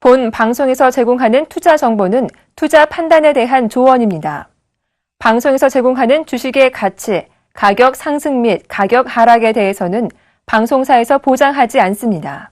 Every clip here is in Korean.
본 방송에서 제공하는 투자 정보는 투자 판단에 대한 조언입니다. 방송에서 제공하는 주식의 가치, 가격 상승 및 가격 하락에 대해서는 방송사에서 보장하지 않습니다.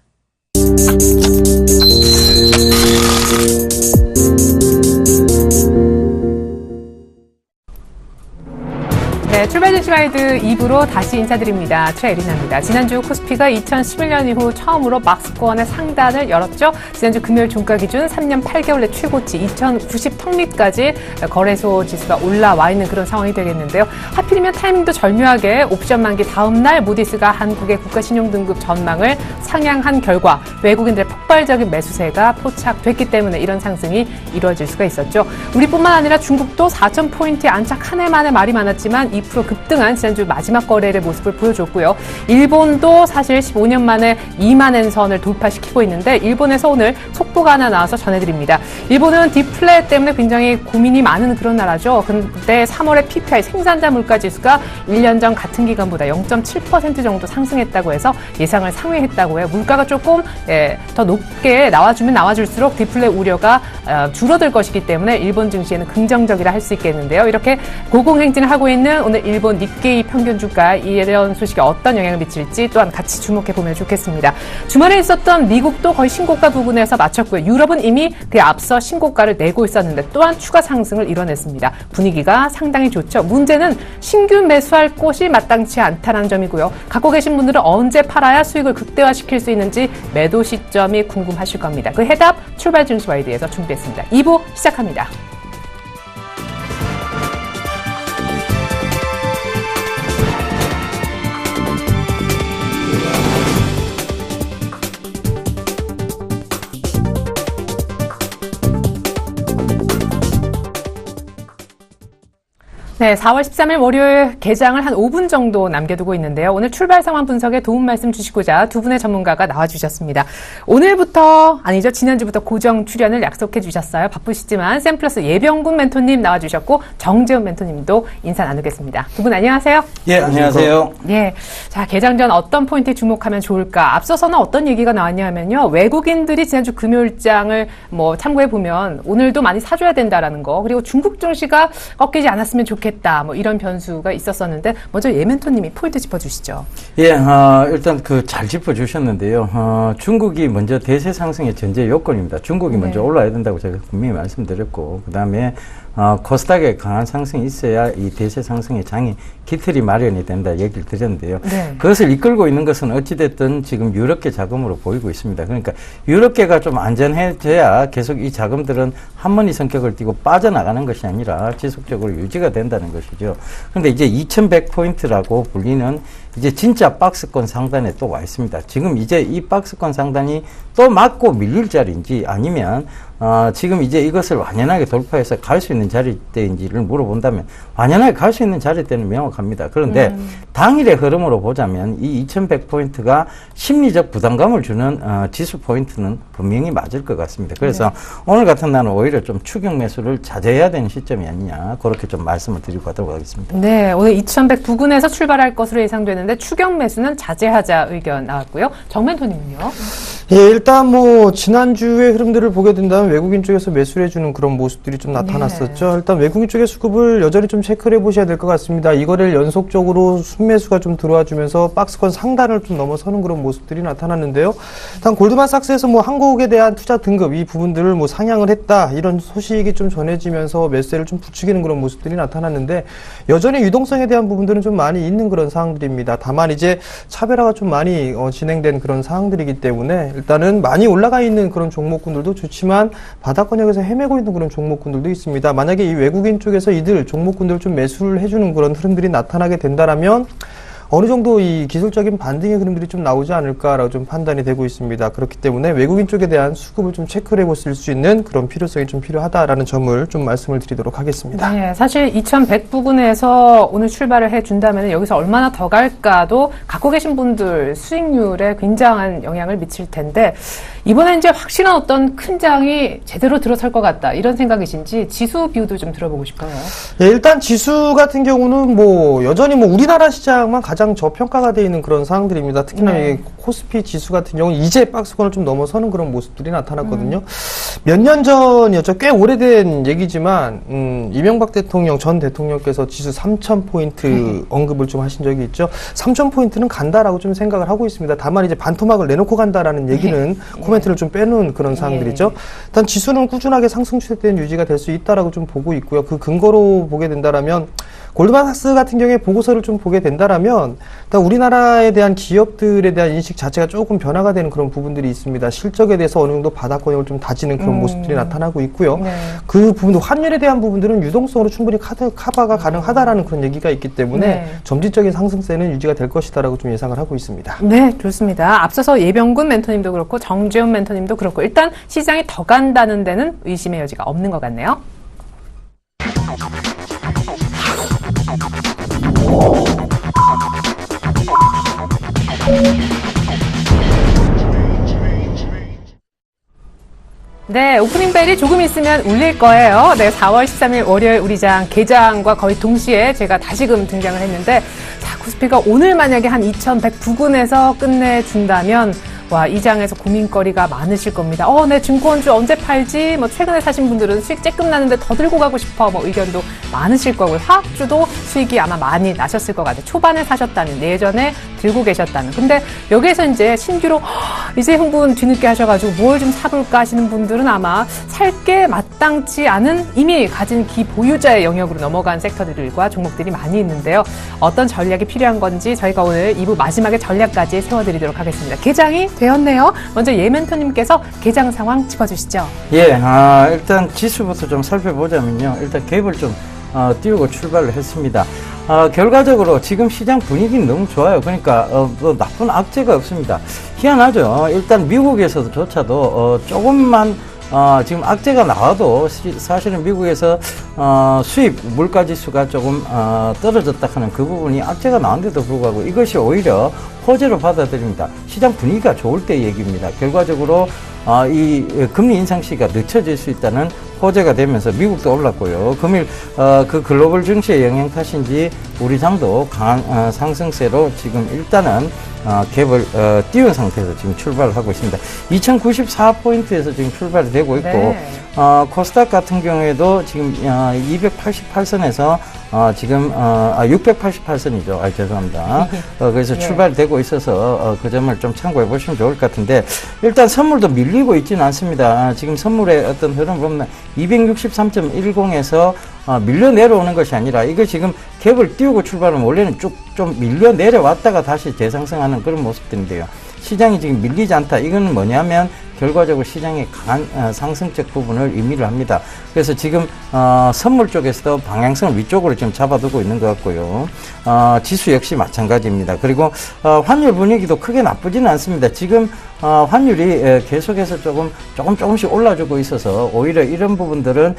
네, 출발증시 가이드 2부로 다시 인사드립니다. 최애리나입니다. 지난주 코스피가 2011년 이후 처음으로 박스권의 상단을 열었죠. 지난주 금요일 종가 기준 3년 8개월 내 최고치 2090 턱밑까지 거래소 지수가 올라와 있는 그런 상황이 되겠는데요. 하필이면 타이밍도 절묘하게 옵션 만기 다음 날 모디스가 한국의 국가신용등급 전망을 상향한 결과 외국인들의 폭발적인 매수세가 포착됐기 때문에 이런 상승이 이루어질 수가 있었죠. 우리뿐만 아니라 중국도 4,000포인트에 안착 한 해 만에 말이 많았지만 2% 급등한 지난주 마지막 거래일의 모습을 보여줬고요. 일본도 사실 15년 만에 2만 엔선을 돌파시키고 있는데 일본에서 오늘 속보가 하나 나와서 전해드립니다. 일본은 디플레 때문에 굉장히 고민이 많은 그런 나라죠. 근데 3월에 PPI 생산자 물가지수가 1년 전 같은 기간보다 0.7% 정도 상승했다고 해서 예상을 상회했다고 해요. 물가가 조금 더 높게 나와주면 나와줄수록 디플레 우려가 줄어들 것이기 때문에 일본 증시에는 긍정적이라 할 수 있겠는데요. 이렇게 고공행진을 하고 있는 오늘 일본 니케이 평균 주가 이런 소식이 어떤 영향을 미칠지 또한 같이 주목해 보면 좋겠습니다. 주말에 있었던 미국도 거의 신고가 부근에서 마쳤고요. 유럽은 이미 그에 앞서 신고가를 내고 있었는데 또한 추가 상승을 이뤄냈습니다. 분위기가 상당히 좋죠. 문제는 신규 매수할 곳이 마땅치 않다는 점이고요. 갖고 계신 분들은 언제 팔아야 수익을 극대화시킬 수 있는지 매도 시점이 궁금하실 겁니다. 그 해답 출발 증시 와이드에서 준비했습니다. 2부 시작합니다. 네, 4월 13일 월요일 개장을 한 5분 정도 남겨두고 있는데요. 오늘 출발 상황 분석에 도움 말씀 주시고자 두 분의 전문가가 나와주셨습니다. 오늘부터, 아니죠, 지난주부터 고정 출연을 약속해 주셨어요. 바쁘시지만 샘플러스 예병군 멘토님 나와주셨고 정재훈 멘토님도 인사 나누겠습니다. 두 분 안녕하세요. 예, 안녕하세요. 예, 자, 개장 전 어떤 포인트에 주목하면 좋을까? 앞서서는 어떤 얘기가 나왔냐면요. 외국인들이 지난주 금요일장을 참고해보면 오늘도 많이 사줘야 된다라는 거, 그리고 중국 증시가 꺾이지 않았으면 좋겠다. 이런 변수가 있었었는데 먼저 예 멘토님이 포인트 짚어주시죠. 예, 일단 잘 짚어주셨는데요. 중국이 먼저 대세 상승의 전제 요건입니다. 중국이 먼저 올라야 된다고 제가 분명히 말씀드렸고, 그 다음에 코스닥에 강한 상승이 있어야 이 대세 상승의 장이 기틀이 마련이 된다 얘기를 드렸는데요. 네. 그것을 이끌고 있는 것은 어찌됐든 지금 유럽계 자금으로 보이고 있습니다. 그러니까 유럽계가 좀 안전해져야 계속 이 자금들은 한번이 성격을 띠고 빠져나가는 것이 아니라 지속적으로 유지가 된다는 것이죠. 그런데 이제 2100포인트라고 불리는 이제 진짜 박스권 상단에 또 와 있습니다. 지금 이제 이 박스권 상단이 또 맞고 밀릴 자리인지 아니면 지금 이제 이것을 완연하게 돌파해서 갈 수 있는 자리대인지를 물어본다면 완연하게 갈 수 있는 자리대는 명확합니다. 그런데 당일의 흐름으로 보자면 이 2100포인트가 심리적 부담감을 주는 지수 포인트는 분명히 맞을 것 같습니다. 그래서 오늘 같은 날은 오히려 좀 추격 매수를 자제해야 되는 시점이 아니냐, 그렇게 좀 말씀을 드리고 가도록 하겠습니다. 네, 오늘 2100 부근에서 출발할 것으로 예상되는데 추격 매수는 자제하자 의견 나왔고요. 정 멘토님은요? 예, 일단 지난주의 흐름들을 보게 된다면 외국인 쪽에서 매수를 해주는 그런 모습들이 좀 나타났었죠. 일단 외국인 쪽의 수급을 여전히 좀 체크를 해보셔야 될 것 같습니다. 이거를 연속적으로 순매수가 좀 들어와주면서 박스권 상단을 좀 넘어서는 그런 모습들이 나타났는데요. 일단 골드만삭스에서 한국에 대한 투자 등급 이 부분들을 상향을 했다, 이런 소식이 좀 전해지면서 매수세를 좀 부추기는 그런 모습들이 나타났는데 여전히 유동성에 대한 부분들은 좀 많이 있는 그런 상황들입니다. 다만 이제 차별화가 좀 많이 진행된 그런 상황들이기 때문에 일단은 많이 올라가 있는 그런 종목군들도 좋지만 바닥권역에서 헤매고 있는 그런 종목군들도 있습니다. 만약에 이 외국인 쪽에서 이들 종목군들을 좀 매수를 해주는 그런 흐름들이 나타나게 된다라면 어느 정도 이 기술적인 반등의 흐름들이 좀 나오지 않을까라고 좀 판단이 되고 있습니다. 그렇기 때문에 외국인 쪽에 대한 수급을 좀 체크를 해볼 수 있는 그런 필요성이 좀 필요하다라는 점을 좀 말씀을 드리도록 하겠습니다. 네, 사실 2100 부근에서 오늘 출발을 해준다면 여기서 얼마나 더 갈까도 갖고 계신 분들 수익률에 굉장한 영향을 미칠 텐데 이번에 이제 확실한 어떤 큰 장이 제대로 들어설 것 같다, 이런 생각이신지 지수 비유도 좀 들어보고 싶어요. 예, 일단 지수 같은 경우는 여전히 우리나라 시장만 가지고 가장 저평가가 되어 있는 그런 상황들입니다. 특히나 이 코스피 지수 같은 경우는 이제 박스권을 좀 넘어서는 그런 모습들이 나타났거든요. 몇 년 전이었죠. 꽤 오래된 얘기지만 이명박 대통령 전 대통령께서 지수 3,000포인트 언급을 좀 하신 적이 있죠. 3,000포인트는 간다라고 좀 생각을 하고 있습니다. 다만 이제 반토막을 내놓고 간다라는 얘기는 코멘트를 좀 빼놓은 그런 사항들이죠. 일단 지수는 꾸준하게 상승 추세대는 유지가 될 수 있다라고 좀 보고 있고요. 그 근거로 보게 된다라면 골드만삭스 같은 경우에 보고서를 좀 보게 된다라면 일단 우리나라에 대한 기업들에 대한 인식 자체가 조금 변화가 되는 그런 부분들이 있습니다. 실적에 대해서 어느 정도 바닥권역을 좀 다지는 그런 모습들이 나타나고 있고요. 네. 그 부분도 환율에 대한 부분들은 유동성으로 충분히 커버가 가능하다라는 그런 얘기가 있기 때문에 네. 점진적인 상승세는 유지가 될 것이다라고 좀 예상을 하고 있습니다. 네, 좋습니다. 앞서서 예병군 멘토님도 그렇고 정재훈 멘토님도 그렇고 일단 시장이 더 간다는 데는 의심의 여지가 없는 것 같네요. 네, 오프닝 벨이 조금 있으면 울릴 거예요. 네, 4월 13일 월요일 우리장 개장과 거의 동시에 제가 다시금 등장을 했는데, 자, 코스피가 오늘 만약에 한 2100부근에서 끝내준다면, 와, 이 장에서 고민거리가 많으실 겁니다. 네, 증권주 언제 팔지? 뭐, 최근에 사신 분들은 수익 쬐끔 나는데 더 들고 가고 싶어. 뭐, 의견도 많으실 거고요. 화학주도 수익이 아마 많이 나셨을 것 같아요. 초반에 사셨다면, 예전에 들고 계셨다면. 근데 여기에서 이제 신규로, 이제 흥분 뒤늦게 하셔가지고 뭘 좀 사볼까 하시는 분들은 아마 살 게 마땅치 않은 이미 가진 기보유자의 영역으로 넘어간 섹터들과 종목들이 많이 있는데요. 어떤 전략이 필요한 건지 저희가 오늘 2부 마지막에 전략까지 세워드리도록 하겠습니다. 개장이 되었네요. 먼저 예멘토님께서 개장 상황 짚어주시죠. 예, 일단 지수부터 좀 살펴보자면요. 일단 갭을 좀 띄우고 출발을 했습니다. 결과적으로 지금 시장 분위기는 너무 좋아요. 그러니까 뭐 나쁜 악재가 없습니다. 희한하죠. 일단 미국에서조차도 조금만 지금 악재가 나와도 사실은 미국에서 수입 물가 지수가 조금 떨어졌다 하는 그 부분이 악재가 나왔는데도 불구하고 이것이 오히려 호재로 받아들입니다. 시장 분위기가 좋을 때 얘기입니다. 결과적으로 이 금리 인상 시기가 늦춰질 수 있다는 호재가 되면서 미국도 올랐고요. 금일 그 글로벌 증시의 영향 탓인지 우리 장도 강한 상승세로 지금 일단은 갭을 띄운 상태에서 지금 출발을 하고 있습니다. 2094포인트에서 지금 출발이 되고 있고, 네. 코스닥 같은 경우에도 지금 288선에서 지금 688선이죠. 죄송합니다. 그래서 예. 출발이 되고 있어서 그 점을 좀 참고해 보시면 좋을 것 같은데, 일단 선물도 밀리고 있지는 않습니다. 지금 선물의 어떤 흐름 보면 263.10에서 밀려 내려오는 것이 아니라, 이거 지금 갭을 띄우고 출발하면 원래는 쭉 좀 밀려 내려왔다가 다시 재상승하는 그런 모습들인데요. 시장이 지금 밀리지 않다. 이거는 뭐냐면 결과적으로 시장의 강한 상승적 부분을 의미를 합니다. 그래서 지금 선물 쪽에서도 방향성을 위쪽으로 지금 잡아두고 있는 것 같고요. 지수 역시 마찬가지입니다. 그리고 환율 분위기도 크게 나쁘지는 않습니다. 지금 환율이 계속해서 조금씩 올라주고 있어서 오히려 이런 부분들은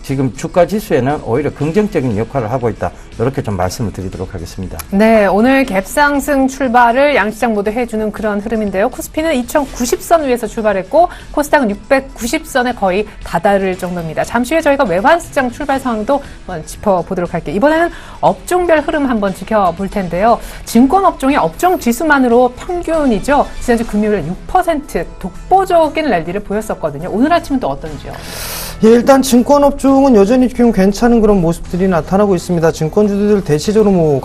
지금 주가 지수에는 오히려 긍정적인 역할을 하고 있다. 이렇게 좀 말씀을 드리도록 하겠습니다. 네, 오늘 갭상승 출발을 양시장 모두 해주는 그런 흐름인데요. 코스피는 2090선 위에서 출발했고 코스닥은 690선에 거의 다다를 정도입니다. 잠시 후에 저희가 외환시장 출발 상황도 한번 짚어보도록 할게요. 이번에는 업종별 흐름 한번 지켜볼 텐데요. 증권업종의 업종 지수만으로 평균이죠. 지난주 금요일 6% 독보적인 랠리를 보였었거든요. 오늘 아침은 또 어떤지요? 예, 일단 증권업종은 여전히 좀 괜찮은 그런 모습들이 나타나고 있습니다. 증권주들 대체적으로 뭐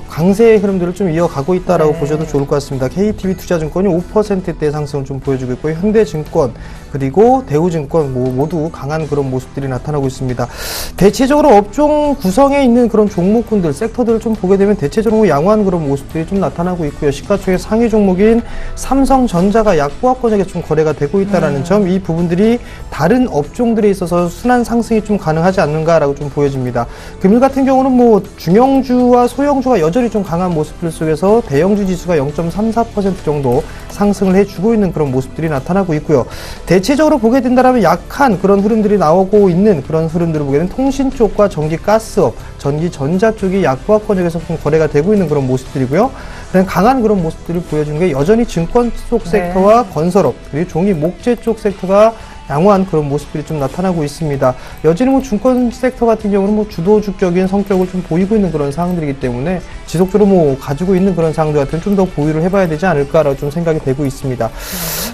강세의 흐름들을 좀 이어가고 있다라고 보셔도 좋을 것 같습니다. KTB 투자증권이 5%대 상승을 좀 보여주고 있고, 현대증권 그리고 대우증권 모두 강한 그런 모습들이 나타나고 있습니다. 대체적으로 업종 구성에 있는 그런 종목군들, 섹터들을 좀 보게 되면 대체적으로 양호한 그런 모습들이 좀 나타나고 있고요. 시가총액 상위 종목인 삼성전자가 약보합권역에 좀 거래가 되고 있다라는 점, 이 부분들이 다른 업종들에 있어서 순환 상승이 좀 가능하지 않는가라고 좀 보여집니다. 금일 같은 경우는 뭐 중형주와 소형주가 여전히 좀 강한 모습들 속에서 대형주 지수가 0.34% 정도 상승을 해주고 있는 그런 모습들이 나타나고 있고요. 대체적으로 보게 된다면 약한 그런 흐름들이 나오고 있는 그런 흐름들을 보게 되면 통신 쪽과 전기 가스업, 전기, 전자 쪽이 약보합권역에서 좀 거래가 되고 있는 그런 모습들이고요. 그냥 강한 그런 모습들을 보여주는 게 여전히 증권 쪽 섹터와 건설업, 그리고 종이 목재 쪽 섹터가 양호한 그런 모습들이 좀 나타나고 있습니다. 여전히 뭐 증권 섹터 같은 경우는 뭐 주도주격인 성격을 좀 보이고 있는 그런 상황들이기 때문에 지속적으로 뭐 가지고 있는 그런 상황들 같은 좀 더 보유를 해봐야 되지 않을까라고 좀 생각이 되고 있습니다.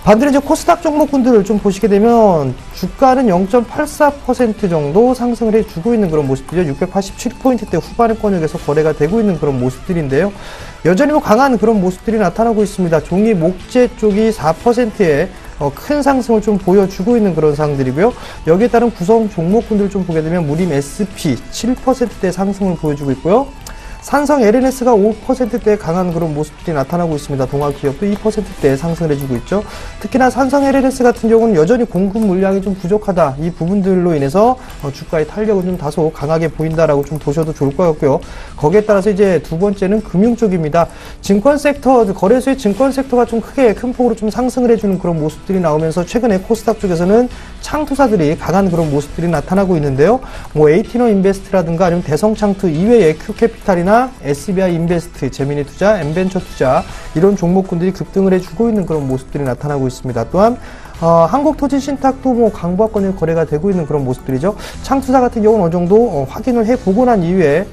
반대로 이제 코스닥 종목군들을 좀 보시게 되면 주가는 0.84% 정도 상승을 해주고 있는 그런 모습들이죠. 687포인트대 후반권역에서 거래가 되고 있는 그런 모습들인데요. 여전히 뭐 강한 그런 모습들이 나타나고 있습니다. 종이 목재 쪽이 4%의 큰 상승을 좀 보여주고 있는 그런 상황들이고요. 여기에 따른 구성 종목군들을 좀 보게 되면 무림 SP 7%대 상승을 보여주고 있고요. 산성 LNS가 5%대 강한 그런 모습들이 나타나고 있습니다. 동아기업도 2%대 상승을 해주고 있죠. 특히나 산성 LNS 같은 경우는 여전히 공급 물량이 좀 부족하다. 이 부분들로 인해서 주가의 탄력은 좀 다소 강하게 보인다라고 좀 보셔도 좋을 것 같고요. 거기에 따라서 이제 두 번째는 금융 쪽입니다. 증권 섹터, 거래소의 증권 섹터가 좀 크게 큰 폭으로 좀 상승을 해주는 그런 모습들이 나오면서 최근에 코스닥 쪽에서는 창투사들이 강한 그런 모습들이 나타나고 있는데요. 뭐 에이티너 인베스트라든가 아니면 대성창투 이외의 큐캐피탈이나 SBI 인베스트, 재미니투자, 엠벤처 투자 이런 종목군들이 급등을 해주고 있는 그런 모습들이 나타나고 있습니다. 또한 한국토지신탁도 뭐 강보합권역 거래가 되고 있는 그런 모습들이죠. 창투사 같은 경우는 어느 정도 확인을 해보고 난 이후에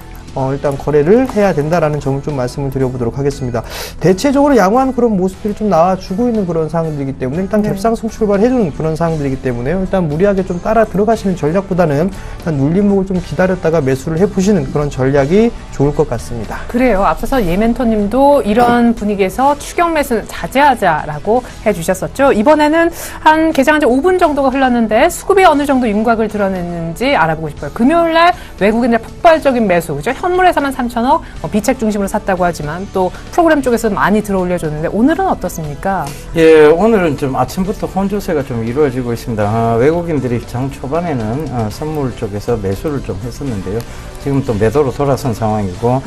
일단 거래를 해야 된다라는 점을 좀 말씀을 드려보도록 하겠습니다. 대체적으로 양호한 그런 모습들이 좀 나와주고 있는 그런 상황들이기 때문에 일단 갭상승 출발해주는 그런 상황들이기 때문에요. 일단 무리하게 좀 따라 들어가시는 전략보다는 일단 눌림목을 좀 기다렸다가 매수를 해보시는 그런 전략이 좋을 것 같습니다. 그래요. 앞서서 예멘토님도 이런 분위기에서 추격 매수는 자제하자라고 해주셨었죠. 이번에는 한 개장한 지 5분 정도가 흘렀는데 수급이 어느 정도 윤곽을 드러냈는지 알아보고 싶어요. 금요일날 외국인의 폭발적인 매수, 그죠? 현물에서만 3천억, 비책 중심으로 샀다고 하지만 또 프로그램 쪽에서 많이 들어 올려줬는데 오늘은 어떻습니까? 예, 오늘은 좀 아침부터 혼조세가 좀 이루어지고 있습니다. 외국인들이 장 초반에는 선물 쪽에서 매수를 좀 했었는데요. 지금 또 매도로 돌아선 상황이고,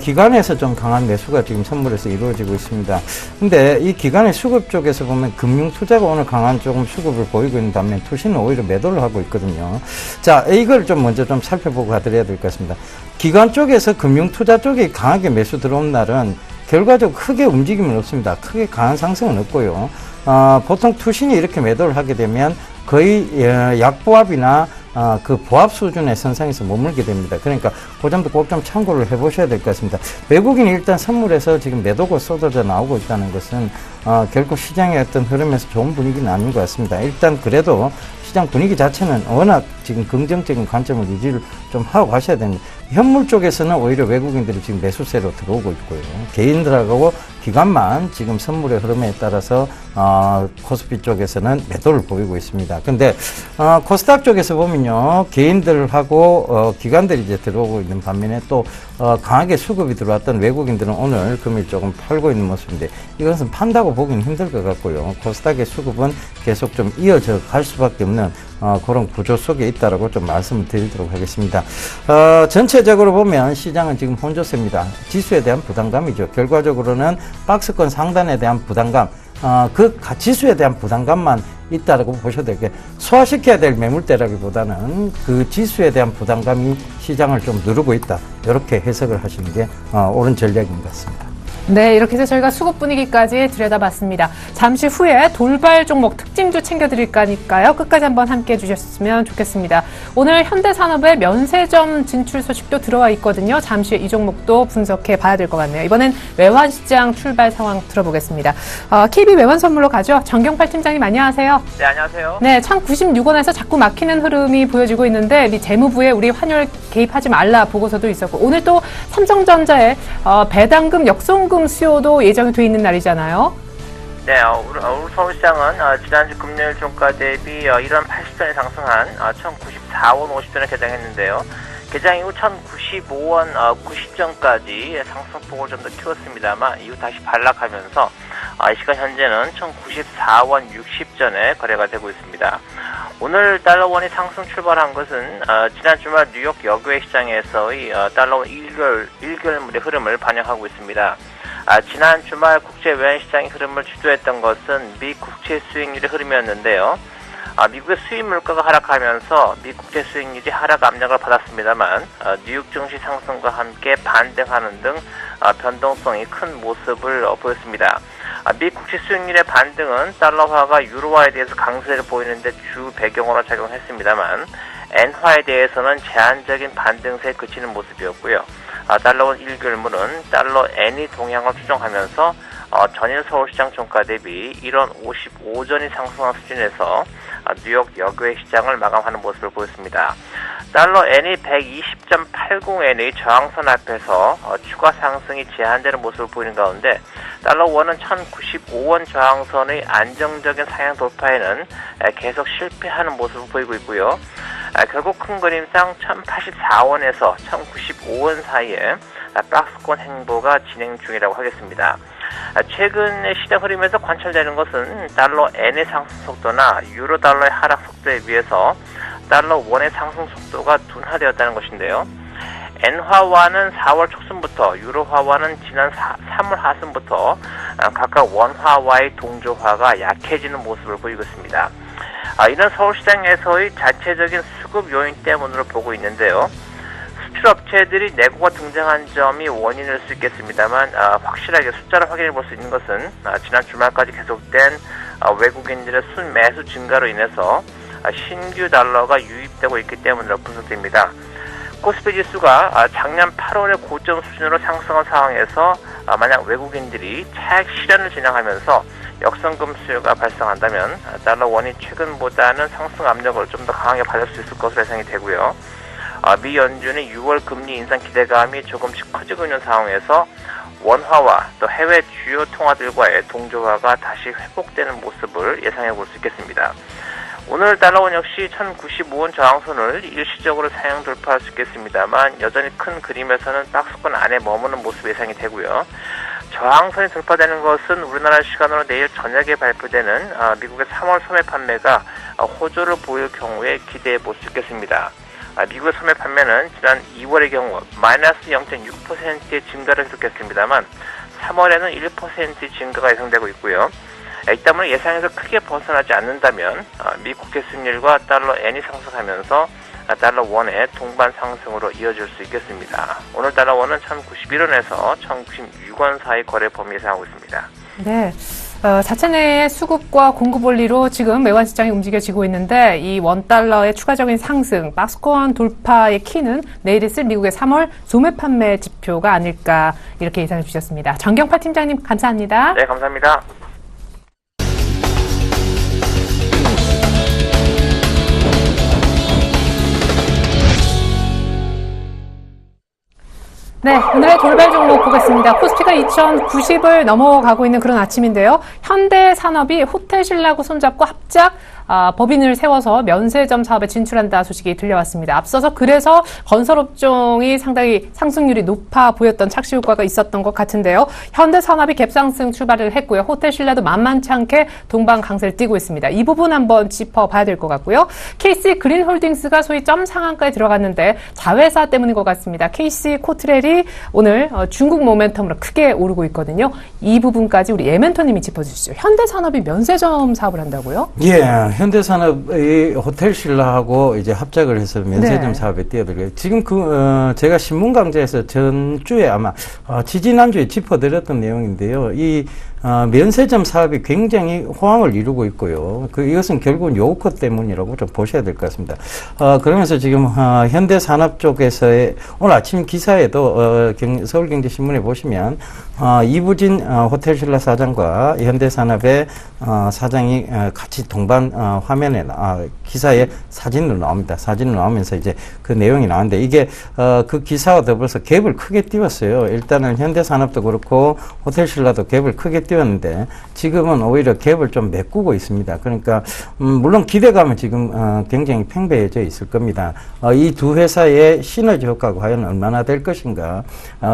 기관에서 좀 강한 매수가 지금 선물에서 이루어지고 있습니다. 근데 이 기관의 수급 쪽에서 보면 금융투자가 오늘 강한 조금 수급을 보이고 있는 반면 투신은 오히려 매도를 하고 있거든요. 자, 이걸 좀 먼저 좀 살펴보고 가드려야 될 것 같습니다. 기관 쪽에서 금융투자 쪽에 강하게 매수 들어온 날은 결과적으로 크게 움직임은 없습니다. 크게 강한 상승은 없고요. 보통 투신이 이렇게 매도를 하게 되면 거의 약보합이나 그 보합 수준의 선상에서 머물게 됩니다. 그러니까 그 점도 꼭 좀 참고를 해보셔야 될 것 같습니다. 외국인이 일단 선물에서 지금 매도가 쏟아져 나오고 있다는 것은 결국 시장의 어떤 흐름에서 좋은 분위기는 아닌 것 같습니다. 일단 그래도 시장 분위기 자체는 워낙 지금 긍정적인 관점을 유지를 좀 하고 가셔야 됩니다. 현물 쪽에서는 오히려 외국인들이 지금 매수세로 들어오고 있고요. 개인들하고 기관만 지금 선물의 흐름에 따라서 코스피 쪽에서는 매도를 보이고 있습니다. 근데 코스닥 쪽에서 보면요, 개인들하고 기관들이 이제 들어오고 있는 반면에 또 강하게 수급이 들어왔던 외국인들은 오늘 금일 조금 팔고 있는 모습인데 이것은 판다고 보기는 힘들 것 같고요. 코스닥의 수급은 계속 좀 이어져 갈 수밖에 없는 그런 구조 속에 있다라고 좀 말씀을 드리도록 하겠습니다. 전체적으로 보면 시장은 지금 혼조세입니다. 지수에 대한 부담감이죠. 결과적으로는 박스권 상단에 대한 부담감, 그 지수에 대한 부담감만 있다라고 보셔도 되게 소화시켜야 될 매물대라기보다는 그 지수에 대한 부담감이 시장을 좀 누르고 있다. 이렇게 해석을 하시는 게 옳은 전략인 것 같습니다. 네, 이렇게 해서 저희가 수급 분위기까지 들여다봤습니다. 잠시 후에 돌발 종목 특징주 챙겨드릴 거니까요. 끝까지 한번 함께해 주셨으면 좋겠습니다. 오늘 현대산업의 면세점 진출 소식도 들어와 있거든요. 잠시 후에 이 종목도 분석해 봐야 될 것 같네요. 이번엔 외환시장 출발 상황 들어보겠습니다. KB 외환선물로 가죠. 정경팔 팀장님 안녕하세요. 네, 안녕하세요. 네, 1096원에서 자꾸 막히는 흐름이 보여지고 있는데 재무부에 우리 환율 개입하지 말라 보고서도 있었고 오늘 또 삼성전자의 배당금 역송금 수요도 예정이 돼 있는 날이잖아요. 네, 우리 서울시장은 지난주 금요일 종가 대비 1원 80전에 상승한 1,094원 50전에 개장했는데요. 개장 이후 1,095원 90전까지 상승폭을 좀 더 키웠습니다만 이후 다시 반락하면서 이 시간 현재는 1,094원 60전에 거래가 되고 있습니다. 오늘 달러원이 상승 출발한 것은 지난 주말 뉴욕 여교회 시장에서의 달러원 1개월물의 흐름을 반영하고 있습니다. 지난 주말 국제 외환시장의 흐름을 주도했던 것은 미 국채 수익률의 흐름이었는데요. 미국의 수입 물가가 하락하면서 미 국채 수익률이 하락 압력을 받았습니다만 뉴욕 증시 상승과 함께 반등하는 등 변동성이 큰 모습을 보였습니다. 미 국채 수익률의 반등은 달러화가 유로화에 대해서 강세를 보이는데 주 배경으로 작용했습니다만 엔화에 대해서는 제한적인 반등세에 그치는 모습이었고요. 달러원 1개월물은 달러 N이 동향을 추종하면서 전일 서울시장 종가 대비 1원 55전이 상승한 수준에서 뉴욕 여교의 시장을 마감하는 모습을 보였습니다. 달러 N이 120.80엔의 저항선 앞에서 추가 상승이 제한되는 모습을 보이는 가운데 달러 원은 1095원 저항선의 안정적인 상향 돌파에는 계속 실패하는 모습을 보이고 있고요. 결국 큰 그림상 1084원에서 1095원 사이에 박스권 행보가 진행 중이라고 하겠습니다. 최근 시장 흐름에서 관찰되는 것은 달러 N의 상승 속도나 유로 달러의 하락 속도에 비해서 달러 원의 상승 속도가 둔화되었다는 것인데요. 엔화와는 4월 초순부터, 유로화와는 지난 3월 하순부터 각각 원화와의 동조화가 약해지는 모습을 보이고 있습니다. 이는 서울시장에서의 자체적인 수급 요인 때문으로 보고 있는데요. 수출업체들이 내고가 등장한 점이 원인일 수 있겠습니다만 확실하게 숫자를 확인해 볼 수 있는 것은 지난 주말까지 계속된 외국인들의 순매수 증가로 인해서 신규 달러가 유입되고 있기 때문으로 분석됩니다. 코스피 지수가 작년 8월의 고점 수준으로 상승한 상황에서 만약 외국인들이 차익 실현을 진행하면서 역성금 수요가 발생한다면 달러 원이 최근보다는 상승 압력을 좀 더 강하게 받을 수 있을 것으로 예상이 되고요. 미 연준의 6월 금리 인상 기대감이 조금씩 커지고 있는 상황에서 원화와 또 해외 주요 통화들과의 동조화가 다시 회복되는 모습을 예상해 볼 수 있겠습니다. 오늘 달러원 역시 1095원 저항선을 일시적으로 상향 돌파할 수 있겠습니다만 여전히 큰 그림에서는 박스권 안에 머무는 모습 예상이 되고요. 저항선이 돌파되는 것은 우리나라 시간으로 내일 저녁에 발표되는 미국의 3월 소매 판매가 호조를 보일 경우에 기대해 볼 수 있겠습니다. 미국의 소매 판매는 지난 2월의 경우 마이너스 0.6%의 증가를 기록했습니다만 3월에는 1%의 증가가 예상되고 있고요. 이 때문에 예상에서 크게 벗어나지 않는다면 미 국채 수익률과 달러 N이 상승하면서 달러 원의 동반 상승으로 이어질 수 있겠습니다. 오늘 달러 원은 1091원에서 1096원 사이 거래 범위 예상하고 있습니다. 네. 자체 내의 수급과 공급 원리로 지금 외환 시장이 움직여지고 있는데 이 원달러의 추가적인 상승, 박스권 돌파의 키는 내일 있을 미국의 3월 소매 판매 지표가 아닐까 이렇게 예상해 주셨습니다. 정경팔 팀장님 감사합니다. 네, 감사합니다. 네, 오늘의 돌발 종목 보겠습니다. 코스피가 2090을 넘어가고 있는 그런 아침인데요. 현대산업이 호텔신라하고 손잡고 합작 법인을 세워서 면세점 사업에 진출한다 소식이 들려왔습니다. 앞서서 그래서 건설업종이 상당히 상승률이 높아 보였던 착시 효과가 있었던 것 같은데요. 현대산업이 갭상승 출발을 했고요. 호텔신라도 만만치 않게 동반 강세를 띠고 있습니다. 이 부분 한번 짚어봐야 될 것 같고요. KC 그린홀딩스가 소위 점 상한가에 들어갔는데 자회사 때문인 것 같습니다. KC 코트렐이 오늘 중국 모멘텀으로 크게 오르고 있거든요. 이 부분까지 우리 예멘토님이 짚어주시죠. 현대산업이 면세점 사업을 한다고요? 예, 현대산업의 호텔신라하고 이제 합작을 해서 면세점 네. 사업에 뛰어들어요. 지금 제가 신문 강좌에서 전주에 아마 지지난주에 짚어드렸던 내용인데요. 이 면세점 사업이 굉장히 호황을 이루고 있고요. 이것은 결국은 요코 때문이라고 좀 보셔야 될 것 같습니다. 그러면서 지금 현대산업 쪽에서의 오늘 아침 기사에도 서울경제신문에 보시면 이부진 호텔신라 사장과 현대산업의 사장이 같이 동반 화면에 기사에 사진으로 나옵니다. 사진으로 나오면서 이제 그 내용이 나오는데 이게 그 기사와 더불어서 갭을 크게 띄웠어요. 일단은 현대산업도 그렇고 호텔신라도 갭을 크게 띄웠는데 지금은 오히려 갭을 좀 메꾸고 있습니다. 그러니까 물론 기대감은 지금 굉장히 팽배해져 있을 겁니다. 이 두 회사의 시너지 효과가 과연 얼마나 될 것인가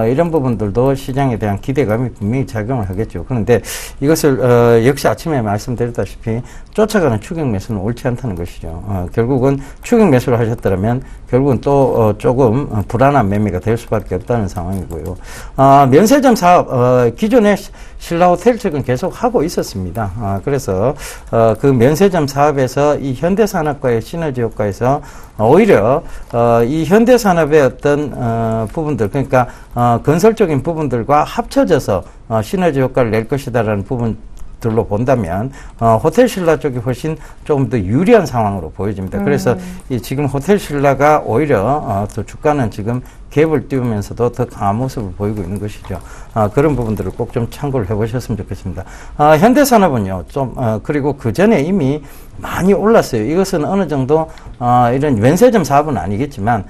이런 부분들도 시장에 대한 기대감이 분명히 작용을 하겠죠. 그런데 이것을 역시 아침에 말씀드렸다시피 쫓아가는 추격 매수는 옳지 않다는 것이죠. 결국은 추격 매수를 하셨더라면 결국은 또 조금 불안한 매매가 될 수밖에 없다는 상황이고요. 면세점 사업 기존에 신라호텔 측은 계속 하고 있었습니다. 그래서 그 면세점 사업에서 이 현대산업과의 시너지 효과에서 오히려 이 현대산업의 어떤 부분들, 그러니까 건설적인 부분들과 합쳐져서 시너지 효과를 낼 것이다라는 부분들로 본다면 호텔 신라 쪽이 훨씬 조금 더 유리한 상황으로 보여집니다. 그래서 이 지금 호텔 신라가 오히려 또 주가는 지금 갭을 띄우면서도 더 강한 모습을 보이고 있는 것이죠. 그런 부분들을 꼭 좀 참고를 해보셨으면 좋겠습니다. 현대산업은요, 그리고 그 전에 이미 많이 올랐어요. 이것은 어느 정도, 이런 면세점 사업은 아니겠지만,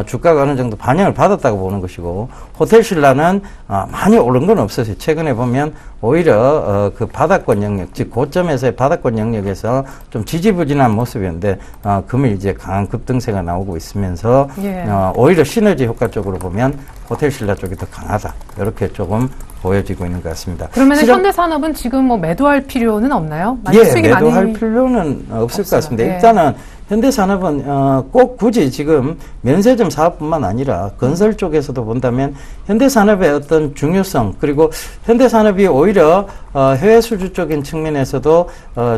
주가가 어느 정도 반영을 받았다고 보는 것이고, 호텔 신라는, 많이 오른 건 없었어요. 최근에 보면, 오히려, 그 바닥권 영역, 즉, 고점에서의 바닥권 영역에서 좀 지지부진한 모습이었는데, 금일 이제 강한 급등세가 나오고 있으면서, 예. 오히려 시너지 효과 쪽으로 보면, 호텔 신라 쪽이 더 강하다. 이렇게 조금 보여지고 있는 것 같습니다. 그러면 현대산업은 지금 뭐 매도할 필요는 없나요? 예, 수익이 매도할 많이 필요는 없을 것 같습니다. 예. 일단은 현대산업은 꼭 굳이 지금 면세점 사업뿐만 아니라 건설 쪽에서도 본다면 현대산업의 어떤 중요성, 그리고 현대산업이 오히려 해외 수주적인 측면에서도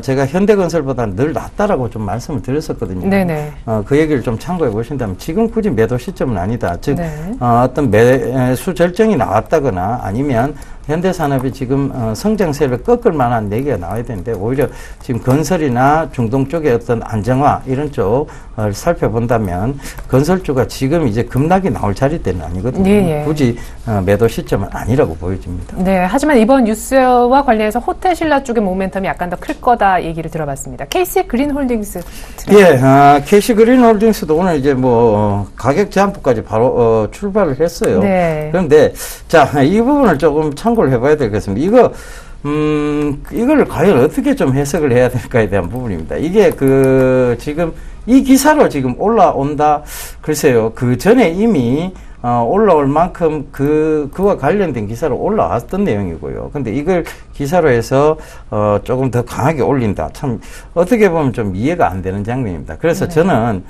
제가 현대건설보다는 늘 낫다라고 좀 말씀을 드렸었거든요. 네네. 그 얘기를 좀 참고해 보신다면 지금 굳이 매도 시점은 아니다. 즉 네. 어떤 매수 결정이 나왔다거나 아니면 현대산업이 지금 성장세를 꺾을 만한 얘기가 나와야 되는데 오히려 지금 건설이나 중동 쪽의 어떤 안정화 이런 쪽을 살펴본다면 건설주가 지금 이제 급락이 나올 자리대는 아니거든요. 예, 예. 굳이 매도 시점은 아니라고 보여집니다. 네, 하지만 이번 뉴스와 관련해서 호텔 신라 쪽의 모멘텀이 약간 더 클 거다 얘기를 들어봤습니다. KC 그린홀딩스. 예, KC 그린홀딩스도 오늘 이제 뭐 가격 제한폭까지 바로 출발을 했어요. 네. 그런데 자, 이 부분을 조금 참고를 해봐야 되겠습니다. 이걸 과연 어떻게 좀 해석을 해야 될까에 대한 부분입니다. 이게 지금 이 기사로 지금 올라온다. 글쎄요, 그 전에 이미 올라올 만큼 그와 관련된 기사로 올라왔던 내용이고요. 근데 이걸 기사로 해서 조금 더 강하게 올린다. 참 어떻게 보면 좀 이해가 안 되는 장면입니다. 그래서 저는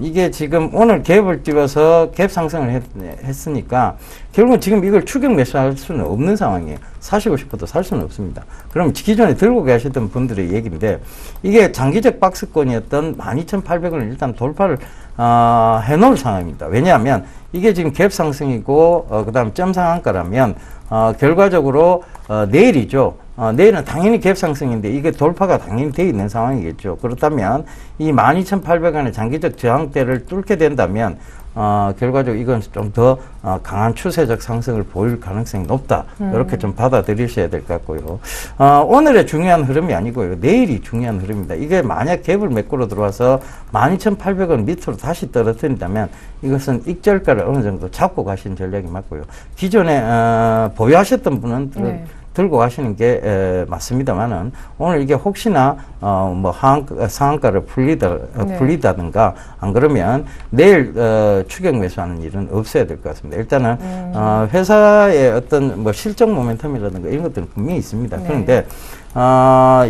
이게 지금 오늘 갭을 띄워서 갭 상승을 했으니까 결국은 지금 이걸 추격 매수할 수는 없는 상황이에요. 사시고 싶어도 살 수는 없습니다. 그럼 기존에 들고 계셨던 분들의 얘기인데 이게 장기적 박스권이었던 12,800원을 일단 돌파를 해놓을 상황입니다. 왜냐하면 이게 지금 갭 상승이고 그 다음 점 상한가라면 결과적으로 내일이죠. 내일은 당연히 갭 상승인데 이게 돌파가 당연히 돼 있는 상황이겠죠. 그렇다면 이 12,800원의 장기적 저항대를 뚫게 된다면 결과적으로 이건 좀 더 강한 추세적 상승을 보일 가능성이 높다. 이렇게 좀 받아들이셔야 될 것 같고요. 오늘의 중요한 흐름이 아니고요. 내일이 중요한 흐름입니다. 이게 만약 갭을 메꾸러 들어와서 12,800원 밑으로 다시 떨어뜨린다면 이것은 익절가를 어느 정도 잡고 가신 전략이 맞고요. 기존에 보유하셨던 분은 네. 들고 가시는 게 맞습니다만은 오늘 이게 혹시나 뭐 상한가를 풀리다든가 안 그러면 내일 추격 매수하는 일은 없어야 될 것 같습니다. 일단은 회사의 어떤 뭐 실적 모멘텀이라든가 이런 것들은 분명히 있습니다. 네. 그런데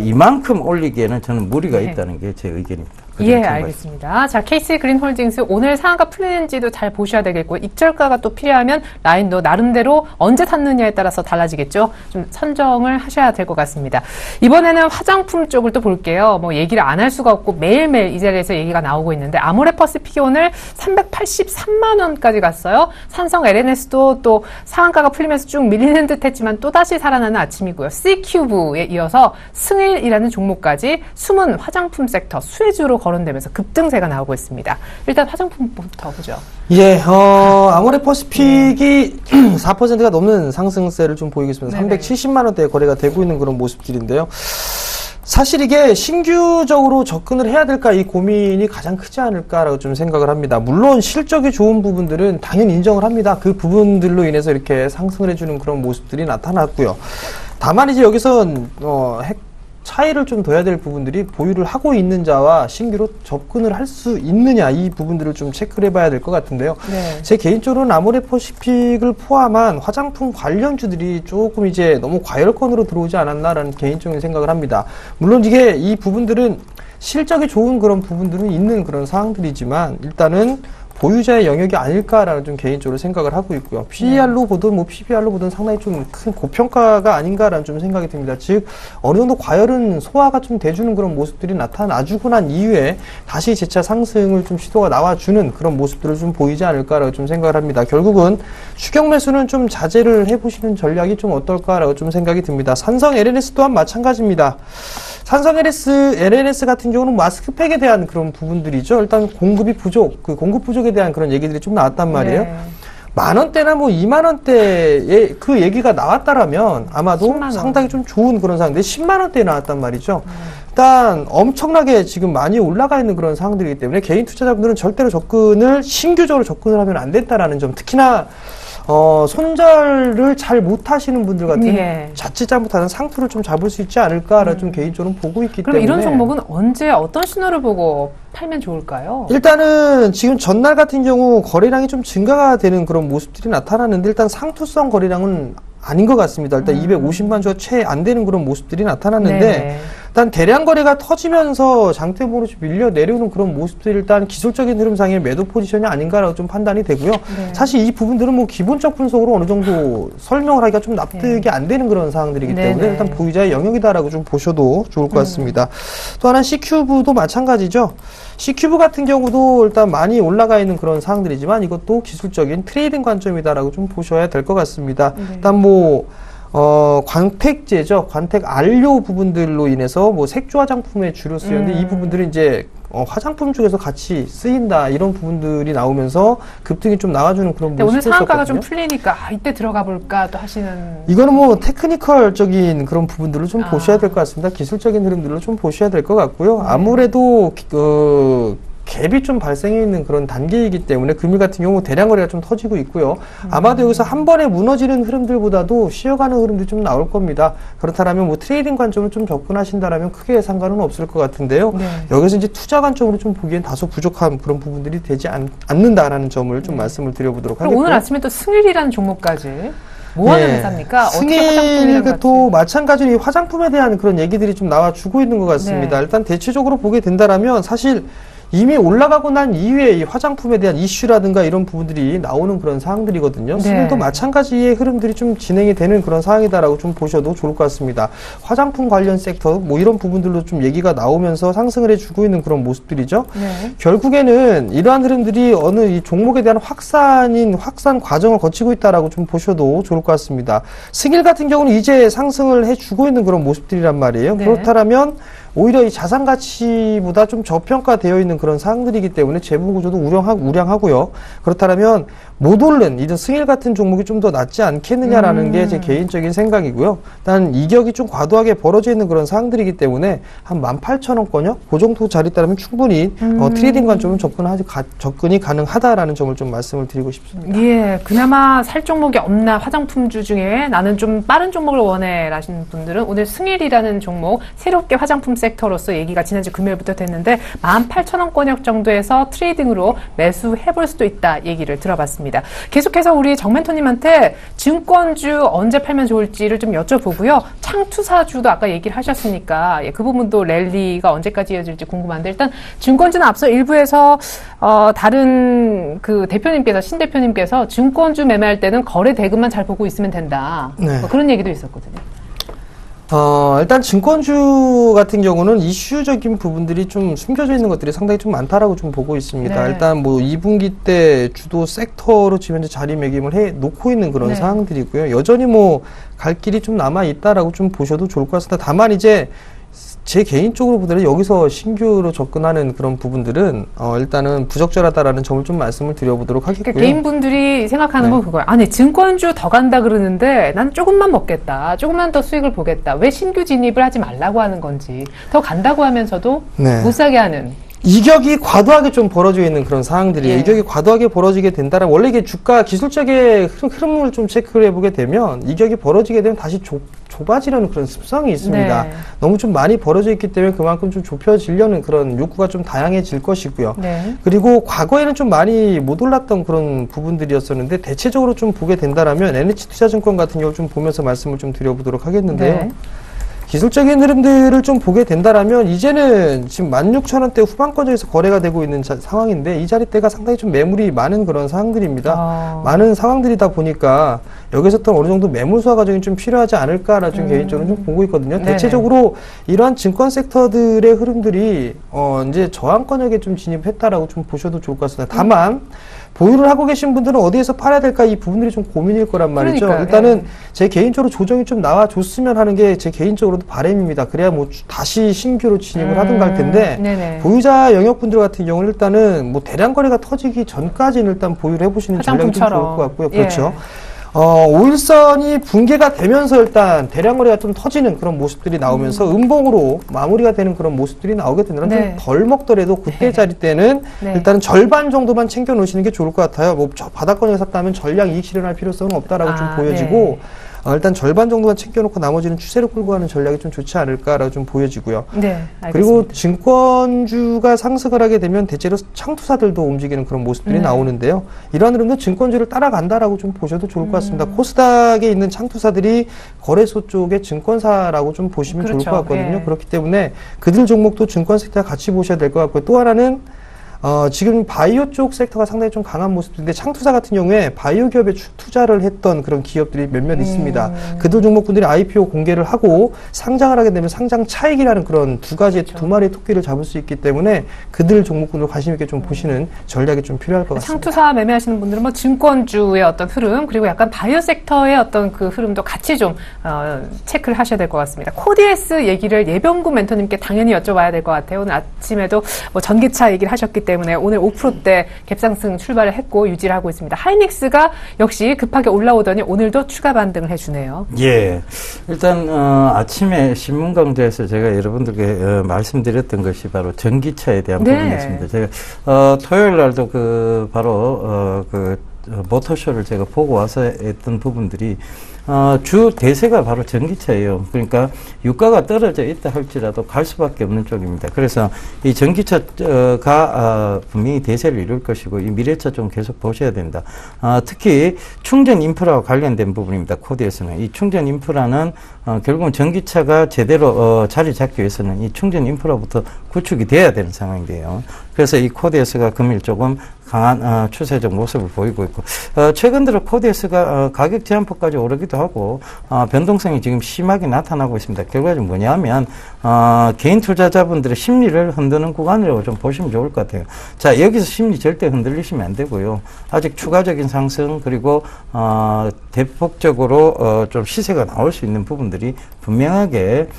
이만큼 올리기에는 저는 무리가 있다는 게 제 의견입니다. 예, 알겠습니다. 자, KC 그린홀딩스 오늘 상한가 풀리는지도 잘 보셔야 되겠고 익절가가 또 필요하면 라인도 나름대로 언제 샀느냐에 따라서 달라지겠죠. 좀 선정을 하셔야 될 것 같습니다. 이번에는 화장품 쪽을 또 볼게요. 뭐 얘기를 안 할 수가 없고 매일매일 이 자리에서 얘기가 나오고 있는데 아모레퍼시픽이 오늘 383만 원까지 갔어요. 삼성 LNS도 또 상한가가 풀리면서 쭉 밀리는 듯 했지만 또다시 살아나는 아침이고요. C큐브에 이어서 승일이라는 종목까지 숨은 화장품 섹터 수혜주로 거론되면서 급등세가 나오고 있습니다. 일단 화장품부터 보죠. 예, 아모레퍼시픽이 4%가 넘는 상승세를 좀 보이고 있습니다. 네네. 370만 원대에 거래가 되고 있는 그런 모습들인데요. 사실 이게 신규적으로 접근을 해야 될까 이 고민이 가장 크지 않을까라고 좀 생각을 합니다. 물론 실적이 좋은 부분들은 당연히 인정을 합니다. 그 부분들로 인해서 이렇게 상승을 해주는 그런 모습들이 나타났고요. 다만 이제 여기선 차이를 좀 둬야 될 부분들이 보유를 하고 있는 자와 신규로 접근을 할 수 있느냐 이 부분들을 좀 체크를 해봐야 될 것 같은데요. 네. 제 개인적으로는 아모레퍼시픽을 포함한 화장품 관련주들이 조금 이제 너무 과열권으로 들어오지 않았나라는 개인적인 생각을 합니다. 물론 이게 이 부분들은 실적이 좋은 그런 부분들은 있는 그런 상황들이지만 일단은 보유자의 영역이 아닐까라는 좀 개인적으로 생각을 하고 있고요. PER로 보든 뭐 PBR로 보든 상당히 좀 큰 고평가가 아닌가라는 좀 생각이 듭니다. 즉 어느 정도 과열은 소화가 좀 돼주는 그런 모습들이 나타나주고 난 이후에 다시 재차 상승을 좀 시도가 나와주는 그런 모습들을 좀 보이지 않을까라고 좀 생각을 합니다. 결국은 추격 매수는 좀 자제를 해보시는 전략이 좀 어떨까라고 좀 생각이 듭니다. 삼성 LNS 또한 마찬가지입니다. 삼성 LNS 같은 경우는 마스크팩에 대한 그런 부분들이죠. 일단 공급이 부족, 그 공급 부족에 대한 그런 얘기들이 좀 나왔단 말이에요. 네. 10,000원대나 뭐 20,000원대에 그 얘기가 나왔다라면 아마도 10만 원. 상당히 좀 좋은 그런 상황인데 10만원대에 나왔단 말이죠. 일단 엄청나게 지금 많이 올라가 있는 그런 상황들이기 때문에 개인 투자자분들은 절대로 신규적으로 접근을 하면 안 된다라는 점, 특히나 손절을 잘 못하시는 분들 같은 예. 자칫 잘못하는 상투를 좀 잡을 수 있지 않을까라 좀 개인적으로 보고 있기 그럼 때문에. 이런 종목은 언제 어떤 신호를 보고 팔면 좋을까요? 일단은 지금 전날 같은 경우 거래량이 좀 증가가 되는 그런 모습들이 나타나는데 일단 상투성 거래량은 아닌 것 같습니다. 일단 250만 주가 채 안 되는 그런 모습들이 나타났는데 네네. 일단 대량 거래가 터지면서 장대보로 밀려 내려오는 그런 모습들이 일단 기술적인 흐름상의 매도 포지션이 아닌가라고 좀 판단이 되고요. 네. 사실 이 부분들은 뭐 기본적 분석으로 어느 정도 설명을 하기가 좀 납득이 안 되는 그런 상황들이기 때문에 네네. 일단 보유자의 영역이다라고 좀 보셔도 좋을 것 같습니다. 또 하나 C큐브도 마찬가지죠. C큐브 같은 경우도 일단 많이 올라가 있는 그런 상황들이지만 이것도 기술적인 트레이딩 관점이다라고 좀 보셔야 될 것 같습니다. 네. 일단 뭐 광택제죠. 광택 안료 부분들로 인해서 뭐 색조 화장품에 주로 쓰였는데 이 부분들이 이제 화장품 쪽에서 같이 쓰인다 이런 부분들이 나오면서 급등이 좀 나와주는 그런 오늘 모습이 상한가가 좀 있었거든요. 풀리니까 이때 들어가 볼까 또 하시는. 이거는 뭐 테크니컬적인 그런 부분들을 좀 보셔야 될 것 같습니다. 기술적인 흐름들로 좀 보셔야 될 것 같고요. 아무래도 갭이 좀 발생해 있는 그런 단계이기 때문에 금일 같은 경우 대량 거래가 좀 터지고 있고요. 아마도 여기서 한 번에 무너지는 흐름들보다도 쉬어가는 흐름들이 좀 나올 겁니다. 그렇다면 뭐 트레이딩 관점을 좀 접근하신다라면 크게 상관은 없을 것 같은데요. 네. 여기서 이제 투자 관점으로 좀 보기엔 다소 부족한 그런 부분들이 되지 않는다라는 점을 좀 말씀을 드려보도록 그럼 하겠고요. 오늘 아침에 또 승일이라는 종목까지 뭐 하는 회사입니까? 어떻게 화장품이랑 같이? 또 마찬가지로 이 화장품에 대한 그런 얘기들이 좀 나와주고 있는 것 같습니다. 네. 일단 대체적으로 보게 된다라면 사실 이미 올라가고 난 이후에 이 화장품에 대한 이슈라든가 이런 부분들이 나오는 그런 상황들이거든요. 네. 지금도 마찬가지의 흐름들이 좀 진행이 되는 그런 상황이다라고 좀 보셔도 좋을 것 같습니다. 화장품 관련 섹터 뭐 이런 부분들로 좀 얘기가 나오면서 상승을 해주고 있는 그런 모습들이죠. 네. 결국에는 이러한 흐름들이 어느 이 종목에 대한 확산 과정을 거치고 있다라고 좀 보셔도 좋을 것 같습니다. 승일 같은 경우는 이제 상승을 해주고 있는 그런 모습들이란 말이에요. 네. 그렇다면 오히려 이 자산 가치보다 좀 저평가되어 있는 그런 상황들이기 때문에 재무 구조도 우량하고요. 그렇다면 못 오른 이런 승일 같은 종목이 좀 더 낫지 않겠느냐라는 게 제 개인적인 생각이고요. 일단 이격이 좀 과도하게 벌어져 있는 그런 상황들이기 때문에 한 18,000원권요? 그 정도 자리따라면 충분히 트레이딩 관점은 접근이 가능하다라는 점을 좀 말씀을 드리고 싶습니다. 예, 그나마 살 종목이 없나 화장품주 중에 나는 좀 빠른 종목을 원해 라시는 분들은 오늘 승일이라는 종목 새롭게 화장품 섹터로서 얘기가 지난주 금요일부터 됐는데 18,000원권역 정도에서 트레이딩으로 매수해볼 수도 있다 얘기를 들어봤습니다. 계속해서 우리 정멘토님한테 증권주 언제 팔면 좋을지를 좀 여쭤보고요. 창투사주도 아까 얘기를 하셨으니까 그 부분도 랠리가 언제까지 이어질지 궁금한데 일단 증권주는 앞서 일부에서 다른 그 신 대표님께서 증권주 매매할 때는 거래 대금만 잘 보고 있으면 된다. 네. 뭐 그런 얘기도 있었거든요. 일단 증권주 같은 경우는 이슈적인 부분들이 좀 숨겨져 있는 것들이 상당히 좀 많다라고 좀 보고 있습니다. 네. 일단 뭐 2분기 때 주도 섹터로 지금 현재 자리매김을 해 놓고 있는 그런 네. 상황들이고요. 여전히 뭐 갈 길이 좀 남아 있다라고 좀 보셔도 좋을 것 같습니다. 다만 이제 제 개인적으로 보더라도 여기서 신규로 접근하는 그런 부분들은 일단은 부적절하다라는 점을 좀 말씀을 드려보도록 하겠고요. 그러니까 개인분들이 생각하는 네. 건 그거예요. 아니 증권주 더 간다 그러는데 난 조금만 먹겠다. 조금만 더 수익을 보겠다. 왜 신규 진입을 하지 말라고 하는 건지. 더 간다고 하면서도 네. 못 사게 하는. 이격이 과도하게 좀 벌어져 있는 그런 상황들이에요. 예. 이격이 과도하게 벌어지게 된다면 원래 이게 주가 기술적인 흐름을 좀 체크를 해보게 되면 이격이 벌어지게 되면 다시 좁아지려는 그런 습성이 있습니다. 네. 너무 좀 많이 벌어져 있기 때문에 그만큼 좀 좁혀지려는 그런 욕구가 좀 다양해질 것이고요. 네. 그리고 과거에는 좀 많이 못 올랐던 그런 부분들이었었는데 대체적으로 좀 보게 된다라면 NH투자증권 같은 경우 좀 보면서 말씀을 좀 드려보도록 하겠는데요. 네. 기술적인 흐름들을 좀 보게 된다라면 이제는 지금 16,000원대 후반권에서 거래가 되고 있는 상황인데 이 자리대가 상당히 좀 매물이 많은 그런 상황들입니다. 많은 상황들이다 보니까 여기서 또 어느 정도 매물 수화 과정이 좀 필요하지 않을까라 좀 개인적으로 좀 보고 있거든요. 네네. 대체적으로 이러한 증권 섹터들의 흐름들이 이제 저항권역에 좀 진입했다라고 좀 보셔도 좋을 것 같습니다. 다만 보유를 하고 계신 분들은 어디에서 팔아야 될까 이 부분들이 좀 고민일 거란 말이죠. 그러니까요. 일단은 제 개인적으로 조정이 좀 나와줬으면 하는 게 제 개인적으로도 바람입니다. 그래야 뭐 다시 신규로 진입을 하든가 할 텐데 네네. 보유자 영역분들 같은 경우는 일단은 뭐 대량 거래가 터지기 전까지는 일단 보유를 해보시는 전략이 좀 좋을 것 같고요. 그렇죠. 5일선이 붕괴가 되면서 일단 대량 거래가 좀 터지는 그런 모습들이 나오면서 음봉으로 마무리가 되는 그런 모습들이 나오게 된다면 네. 좀 덜 먹더라도 그때 자리 때는 네. 일단은 절반 정도만 챙겨 놓으시는 게 좋을 것 같아요. 뭐 저 바닥권에 샀다면 전량 이익 실현할 필요성은 없다라고 좀 보여지고 일단 절반 정도만 챙겨놓고 나머지는 추세로 끌고 가는 전략이 좀 좋지 않을까라고 좀 보여지고요. 네, 알겠습니다. 그리고 증권주가 상승을 하게 되면 대체로 창투사들도 움직이는 그런 모습들이 나오는데요. 이러한 흐름도 증권주를 따라간다라고 좀 보셔도 좋을 것 같습니다. 코스닥에 있는 창투사들이 거래소 쪽의 증권사라고 좀 보시면 그렇죠. 좋을 것 같거든요. 예. 그렇기 때문에 그들 종목도 증권 섹터와 같이 보셔야 될 것 같고요. 또 하나는 지금 바이오 쪽 섹터가 상당히 좀 강한 모습인데 창투사 같은 경우에 바이오 기업에 투자를 했던 그런 기업들이 몇몇 있습니다. 그들 종목분들이 IPO 공개를 하고 상장을 하게 되면 상장 차익이라는 그런 두 가지 두 마리의 토끼를 잡을 수 있기 때문에 그들 종목분들 관심 있게 좀 보시는 전략이 좀 필요할 것 같습니다. 창투사 매매하시는 분들은 뭐 증권주의 어떤 흐름 그리고 약간 바이오 섹터의 어떤 그 흐름도 같이 좀 체크를 하셔야 될 것 같습니다. 코디에스 얘기를 예병구 멘토님께 당연히 여쭤봐야 될 것 같아요. 오늘 아침에도 뭐 전기차 얘기를 하셨기 때문에 오늘 5%대 갭상승 출발을 했고 유지를 하고 있습니다. 하이닉스가 역시 급하게 올라오더니 오늘도 추가 반등을 해주네요. 예. 일단, 아침에 신문 강좌에서 제가 여러분들께 말씀드렸던 것이 바로 전기차에 대한 네. 부분이었습니다. 제가, 토요일 날도 바로, 모터쇼를 제가 보고 와서 했던 부분들이 주 대세가 바로 전기차예요. 그러니까 유가가 떨어져 있다 할지라도 갈 수밖에 없는 쪽입니다. 그래서 이 전기차가 분명히 대세를 이룰 것이고 이 미래차 좀 계속 보셔야 된다. 특히 충전 인프라와 관련된 부분입니다. 코디에서는 이 충전 인프라는 결국은 전기차가 제대로 자리 잡기 위해서는 이 충전 인프라부터 구축이 돼야 되는 상황인데요. 그래서 이 코디에스가 금일 조금 강한 추세적 모습을 보이고 있고 최근 들어 코디에스가 가격 제한폭까지 오르기도 하고 변동성이 지금 심하게 나타나고 있습니다. 결과적으로 뭐냐면 개인 투자자분들의 심리를 흔드는 구간이라고 좀 보시면 좋을 것 같아요. 자, 여기서 심리 절대 흔들리시면 안 되고요. 아직 추가적인 상승 그리고 대폭적으로 좀 시세가 나올 수 있는 부분들이 분명하게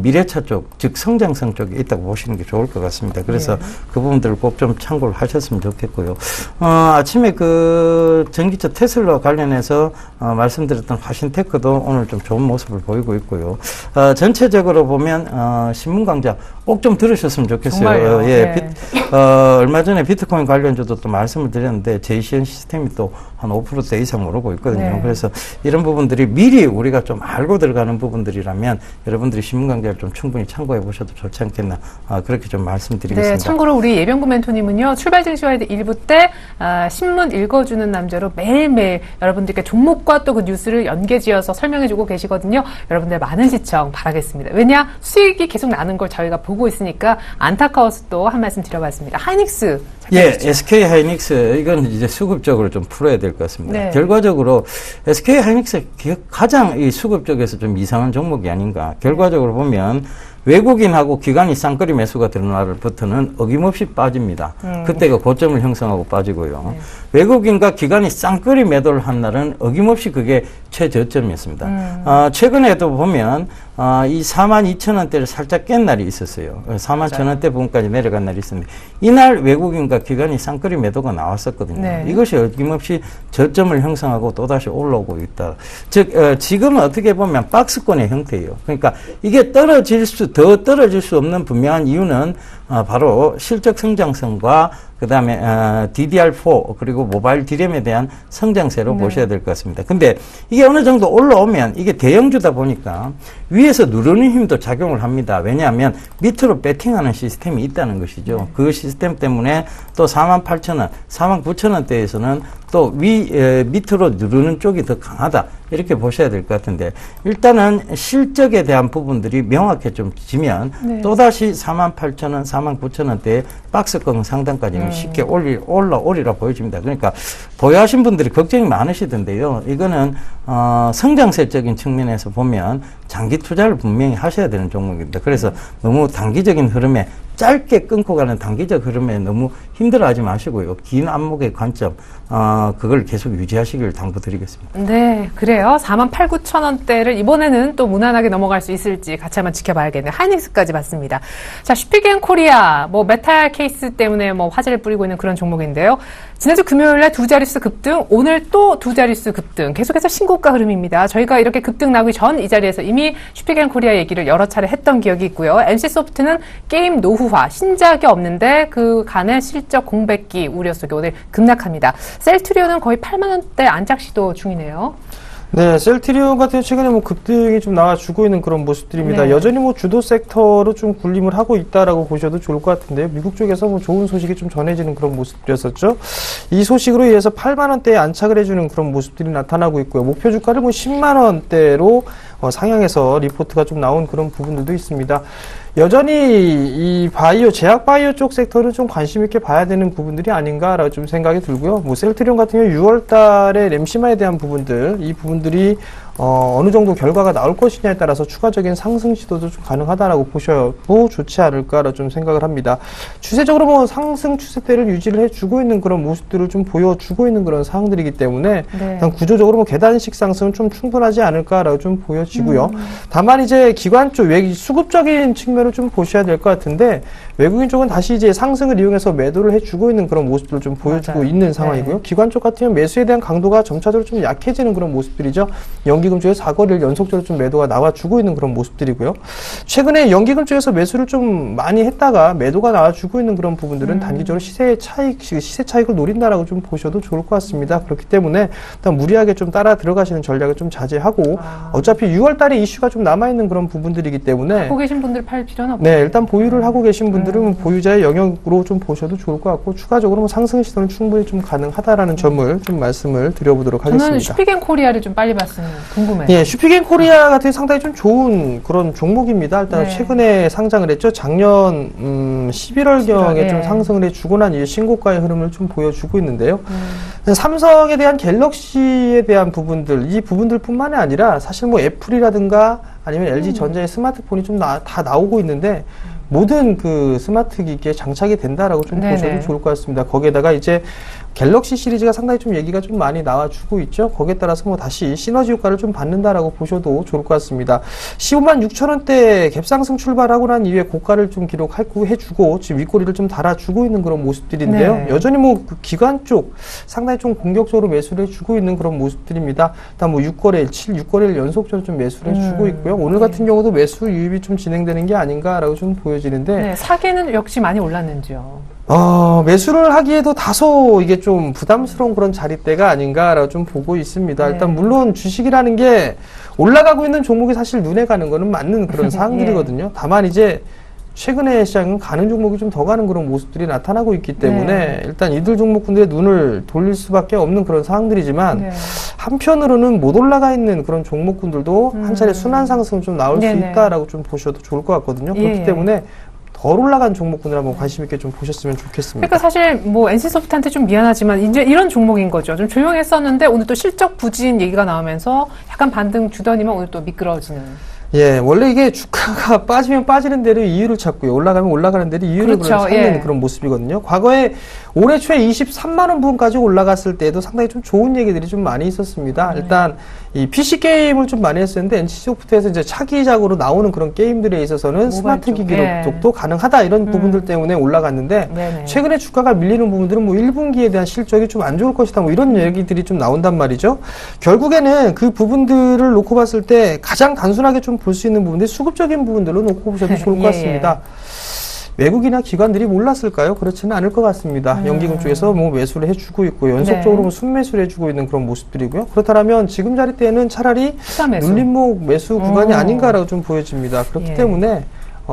미래차 쪽, 즉 성장성 쪽에 있다고 보시는 게 좋을 것 같습니다. 그래서 그 부분들을 꼭 좀 참고를 하셨으면 좋겠고요. 아침에 그 전기차 테슬라와 관련해서 말씀드렸던 화신테크도 오늘 좀 좋은 모습을 보이고 있고요. 전체적으로 보면 신문 강좌 꼭 좀 들으셨으면 좋겠어요. 정말요? 예, 네. 얼마 전에 비트코인 관련주도 또 말씀을 드렸는데 제이시언 시스템이 또 한 5% 이상 오르고 있거든요. 네. 그래서 이런 부분들이 미리 우리가 좀 알고 들어가는 부분들이라면 여러분들이 신문 강좌를 좀 충분히 참고해 보셔도 좋지 않겠나 그렇게 좀 말씀드리겠습니다. 네, 참고로 우리 예병구 멘토님은요, 출발 증시와이드 1부 때 신문 읽어주는 남자로 매일매일 여러분들께 종목과 또 그 뉴스를 연계지어서 설명해주고 계시거든요. 여러분들 많은 시청 바라겠습니다. 왜냐? 수익이 계속 나는 걸 저희가 보고 있으니까 안타까워서 또 한 말씀 드려봤습니다. 하이닉스. 예, SK 하이닉스 이건 이제 수급적으로 좀 풀어야 될 것 같습니다. 네. 결과적으로 SK 하이닉스 가장 이 수급 쪽에서 좀 이상한 종목이 아닌가. 결과적으로 보면 외국인하고 기관이 쌍끌이 매수가 되는 날부터는 어김없이 빠집니다. 그때가 고점을 형성하고 빠지고요. 네. 외국인과 기관이 쌍끌이 매도를 한 날은 어김없이 그게 최저점이었습니다. 최근에도 보면 이 42,000원대를 살짝 깬 날이 있었어요. 41,000원대 부분까지 내려간 날이 있었는데 이날 외국인과 기관이 쌍끌이 매도가 나왔었거든요. 네. 이것이 어김없이 저점을 형성하고 또다시 올라오고 있다. 즉 지금은 어떻게 보면 박스권의 형태예요. 그러니까 이게 더 떨어질 수 없는 분명한 이유는 바로 실적 성장성과 그다음에 DDR4 그리고 모바일 디램에 대한 성장세로 보셔야 될 것 같습니다. 근데 이게 어느 정도 올라오면 이게 대형주다 보니까 위에서 누르는 힘도 작용을 합니다. 왜냐하면 밑으로 배팅하는 시스템이 있다는 것이죠. 그 시스템 때문에 또 48,000원, 49,000원대에서는 또 밑으로 누르는 쪽이 더 강하다. 이렇게 보셔야 될 것 같은데 일단은 실적에 대한 부분들이 명확해지면 네. 또다시 48,000원, 49,000원대의 박스권 상단까지는 쉽게 올라오리라 보여집니다. 그러니까 보유하신 분들이 걱정이 많으시던데요. 이거는 성장세적인 측면에서 보면 장기 투자를 분명히 하셔야 되는 종목입니다. 그래서 너무 단기적인 흐름에 짧게 끊고 가는 단기적 흐름에 너무 힘들어하지 마시고요. 긴 안목의 관점 그걸 계속 유지하시길 당부드리겠습니다. 네, 그래요. 48,900원대를 이번에는 또 무난하게 넘어갈 수 있을지 같이 한번 지켜봐야겠네요. 하이닉스까지 봤습니다. 자, 슈피겐 코리아, 메탈 케이스 때문에 화제를 뿌리고 있는 그런 종목인데요. 지난주 금요일에 두 자릿수 급등, 오늘 또 두 자릿수 급등, 계속해서 신고가 흐름입니다. 저희가 이렇게 급등 나기 전 이 자리에서 이미 슈피겐 코리아 얘기를 여러 차례 했던 기억이 있고요. NC소프트는 게임 노후화, 신작이 없는데 그 간의 실적 공백기 우려 속에 오늘 급락합니다. 셀트리온은 거의 8만 원대 안착 시도 중이네요. 네, 셀트리온 같은 경우 최근에 급등이 좀 나와주고 있는 그런 모습들입니다. 네. 여전히 주도 섹터로 좀 군림을 하고 있다라고 보셔도 좋을 것 같은데요. 미국 쪽에서 좋은 소식이 좀 전해지는 그런 모습들이었었죠. 이 소식으로 인해서 8만 원대에 안착을 해주는 그런 모습들이 나타나고 있고요. 목표 주가를 10만 원대로 상향해서 리포트가 좀 나온 그런 부분들도 있습니다. 여전히 이 제약 바이오 쪽 섹터는 좀 관심 있게 봐야 되는 부분들이 아닌가라고 좀 생각이 들고요. 셀트리온 같은 경우 6월 달에 램시마에 대한 부분들, 이 부분들이 어느 정도 결과가 나올 것이냐에 따라서 추가적인 상승 시도도 좀 가능하다라고 보셔도 좋지 않을까라 좀 생각을 합니다. 추세적으로 상승 추세대를 유지를 해주고 있는 그런 모습들을 좀 보여주고 있는 그런 상황들이기 때문에 네. 일단 구조적으로 계단식 상승은 좀 충분하지 않을까라고 좀 보여지고요. 다만 이제 기관 쪽 수급적인 측면을 좀 보셔야 될 것 같은데 외국인 쪽은 다시 이제 상승을 이용해서 매도를 해주고 있는 그런 모습들을 좀 보여주고 맞아요. 있는 상황이고요. 네. 기관 쪽 같은 경우 매수에 대한 강도가 점차적으로 좀 약해지는 그런 모습들이죠. 연기금 쪽에서 4거래일 연속적으로 좀 매도가 나와주고 있는 그런 모습들이고요. 최근에 연기금 쪽에서 매수를 좀 많이 했다가 매도가 나와주고 있는 그런 부분들은 단기적으로 시세 차익을 노린다라고 좀 보셔도 좋을 것 같습니다. 그렇기 때문에 일단 무리하게 좀 따라 들어가시는 전략을 좀 자제하고 어차피 6월 달에 이슈가 좀 남아있는 그런 부분들이기 때문에 하고 계신 분들 팔 필요는 없네요. 네, 일단 보유를 하고 계신 분들은 보유자의 영역으로 좀 보셔도 좋을 것 같고 추가적으로 상승 시도는 충분히 좀 가능하다라는 점을 좀 말씀을 드려보도록 하겠습니다. 저는 슈피겐 코리아를 좀 빨리 봤으면 궁금해요. 예, 슈피겐 코리아 같은 상당히 좀 좋은 그런 종목입니다. 일단 네. 최근에 상장을 했죠. 작년 11월경에 네. 좀 상승을 해주고 난 이후 신고가의 흐름을 좀 보여주고 있는데요. 삼성에 대한 갤럭시에 대한 부분들, 이 부분들뿐만이 아니라 사실 애플이라든가 아니면 LG전자의 스마트폰이 좀 다 나오고 있는데 모든 그 스마트 기기에 장착이 된다라고 좀 네네. 보셔도 좋을 것 같습니다. 거기에다가 이제 갤럭시 시리즈가 상당히 좀 얘기가 좀 많이 나와주고 있죠. 거기에 따라서 다시 시너지 효과를 좀 받는다라고 보셔도 좋을 것 같습니다. 15만 6천 원대 갭상승 출발하고 난 이후에 고가를 좀 기록해주고 지금 윗꼬리를 좀 달아주고 있는 그런 모습들인데요. 네. 여전히 그 기관 쪽 상당히 좀 공격적으로 매수를 해주고 있는 그런 모습들입니다. 일단 6거래일 연속적으로 좀 매수를 해주고 있고요. 오늘 같은 경우도 매수 유입이 좀 진행되는 게 아닌가라고 좀 보여지는데 네, 사기는 역시 많이 올랐는지요. 매수를 하기에도 다소 이게 좀 부담스러운 그런 자리대가 아닌가라고 좀 보고 있습니다. 네. 일단 물론 주식이라는 게 올라가고 있는 종목이 사실 눈에 가는 거는 맞는 그런 사항들이거든요. 다만 이제 최근에 시장은 가는 종목이 좀 더 가는 그런 모습들이 나타나고 있기 때문에 네. 일단 이들 종목군들의 눈을 돌릴 수밖에 없는 그런 상황들이지만 네. 한편으로는 못 올라가 있는 그런 종목군들도 한 차례 순환 상승 좀 나올 수 네네. 있다라고 좀 보셔도 좋을 것 같거든요. 예. 그렇기 때문에 덜 올라간 종목군을 한번 관심 있게 좀 보셨으면 좋겠습니다. 그러니까 사실 NC소프트한테 좀 미안하지만 이제 이런 종목인 거죠. 좀 조용했었는데 오늘 또 실적 부진 얘기가 나오면서 약간 반등 주더니만 오늘 또 미끄러지는. 예, 원래 이게 주가가 빠지면 빠지는 대로 이유를 찾고요. 올라가면 올라가는 대로 이유를 그렇죠. 찾는 예. 그런 모습이거든요. 과거에 올해 초에 23만 원 부분까지 올라갔을 때도 상당히 좀 좋은 얘기들이 좀 많이 있었습니다. 일단 이 PC 게임을 좀 많이 했었는데 NC소프트에서 이제 차기작으로 나오는 그런 게임들에 있어서는 스마트 기기로 예. 쪽도 가능하다 이런 부분들 때문에 올라갔는데 네네. 최근에 주가가 밀리는 부분들은 1분기에 대한 실적이 좀 안 좋을 것이다 이런 얘기들이 좀 나온단 말이죠. 결국에는 그 부분들을 놓고 봤을 때 가장 단순하게 좀 볼 수 있는 부분들이 수급적인 부분들로 놓고 보셔도 좋을 것 예, 같습니다. 외국이나 기관들이 몰랐을까요? 그렇지는 않을 것 같습니다. 연기금 쪽에서 매수를 해주고 있고 연속적으로 네. 순매수를 해주고 있는 그런 모습들이고요. 그렇다면 지금 자리대는 차라리 투자 매수. 눌림목 매수 구간이 아닌가라고 좀 보여집니다. 그렇기 예. 때문에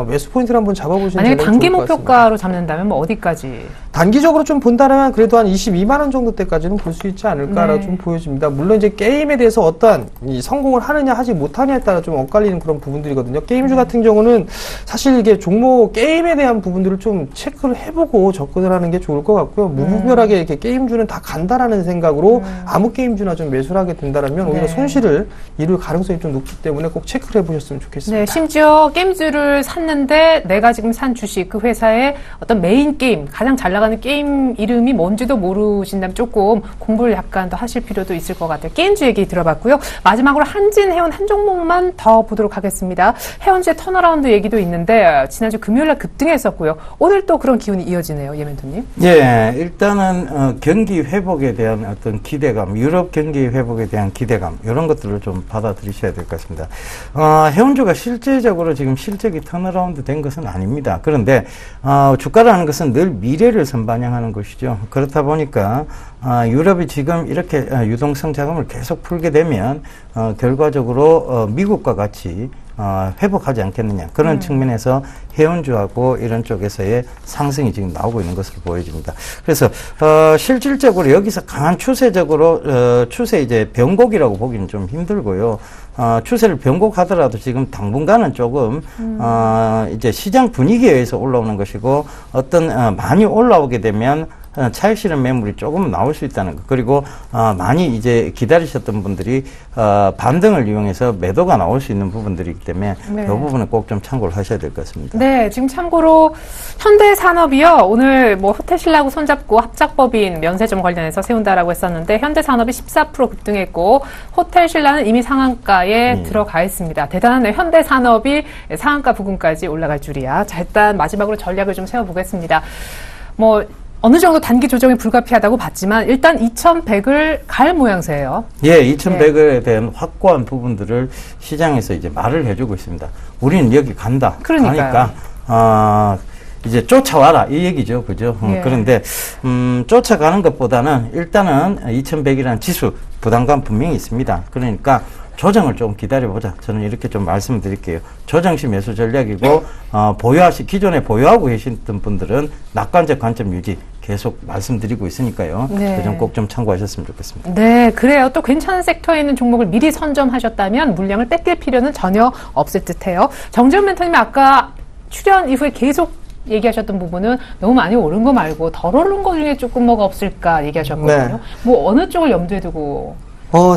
매수 포인트를 한번 잡아보시는 만약에 게 단기 좋을 것 같습니다. 목표가로 잡는다면 어디까지? 단기적으로 좀 본다면 그래도 한 22만 원 정도 때까지는 볼 수 있지 않을까라고 좀 보여집니다. 물론 이제 게임에 대해서 어떠한 이 성공을 하느냐 하지 못하느냐에 따라 좀 엇갈리는 그런 부분들이거든요. 게임주 같은 경우는 사실 이게 종목 게임에 대한 부분들을 좀 체크를 해보고 접근을 하는 게 좋을 것 같고요. 무분별하게 이렇게 게임주는 다 간다라는 생각으로 아무 게임주나 좀 매수를 하게 된다면 오히려 손실을 이룰 가능성이 좀 높기 때문에 꼭 체크를 해보셨으면 좋겠습니다. 네, 심지어 게임주를 샀는데 내가 지금 산 주식 그 회사의 어떤 메인 게임, 가장 잘 나가는 게임 이름이 뭔지도 모르신다면 조금 공부를 약간 더 하실 필요도 있을 것 같아요. 게임주 얘기 들어봤고요. 마지막으로 한진해운 한 종목만 더 보도록 하겠습니다. 해운주의 턴어라운드 얘기도 있는데 지난주 금요일날 급등했었고요. 오늘 또 그런 기운이 이어지네요. 예 멘토님. 예, 일단은 경기 회복에 대한 어떤 기대감, 유럽 경기 회복에 대한 기대감 이런 것들을 좀 받아들이셔야 될 것 같습니다. 해운주가 실제적으로 지금 실적이 턴어라운드 된 것은 아닙니다. 그런데 주가라는 것은 늘 미래를 선반영하는 것이죠. 그렇다 보니까 유럽이 지금 이렇게 유동성 자금을 계속 풀게 되면 결과적으로 미국과 같이 회복하지 않겠느냐 그런 측면에서 해운주하고 이런 쪽에서의 상승이 지금 나오고 있는 것으로 보여집니다. 그래서 실질적으로 여기서 강한 추세적으로 추세 이제 변곡이라고 보기는 좀 힘들고요. 추세를 변곡하더라도 지금 당분간은 조금 이제 시장 분위기에 의해서 올라오는 것이고 어떤 많이 올라오게 되면 차익 실현 매물이 조금 나올 수 있다는 것. 그리고 많이 이제 기다리셨던 분들이 반등을 이용해서 매도가 나올 수 있는 부분들이기 때문에 네. 이 부분은 꼭 좀 참고를 하셔야 될 것 같습니다. 네, 지금 참고로 현대산업이요. 오늘 뭐 호텔신라하고 손잡고 합작법인 면세점 관련해서 세운다라고 했었는데 현대산업이 14% 급등했고 호텔신라는 이미 상한가에 들어가 있습니다. 대단하네요. 현대산업이 상한가 부근까지 올라갈 줄이야. 자, 일단 마지막으로 전략을 좀 세워보겠습니다. 뭐 어느 정도 단기 조정이 불가피하다고 봤지만 일단 2100을 갈 모양새예요. 예, 2100에 대한 확고한 부분들을 시장에서 이제 말을 해주고 있습니다. 우리는 여기 간다. 그러니까요. 가니까 이제 쫓아와라 이 얘기죠, 그죠? 예. 그런데 쫓아가는 것보다는 일단은 2100이라는 지수 부담감 분명히 있습니다. 그러니까 조정을 좀 기다려보자. 저는 이렇게 좀 말씀드릴게요. 조정시 매수 전략이고 기존에 보유하고 계시던 분들은 낙관적 관점 유지 계속 말씀드리고 있으니까요. 네. 그 점 꼭 좀 참고하셨으면 좋겠습니다. 네, 그래요. 또 괜찮은 섹터에 있는 종목을 미리 선점하셨다면 물량을 뺏길 필요는 전혀 없을 듯해요. 정재훈 멘토님이 아까 출연 이후에 계속 얘기하셨던 부분은 너무 많이 오른 거 말고 덜 오른 거 중에 조금 뭐가 없을까 얘기하셨거든요. 네. 뭐 어느 쪽을 염두에 두고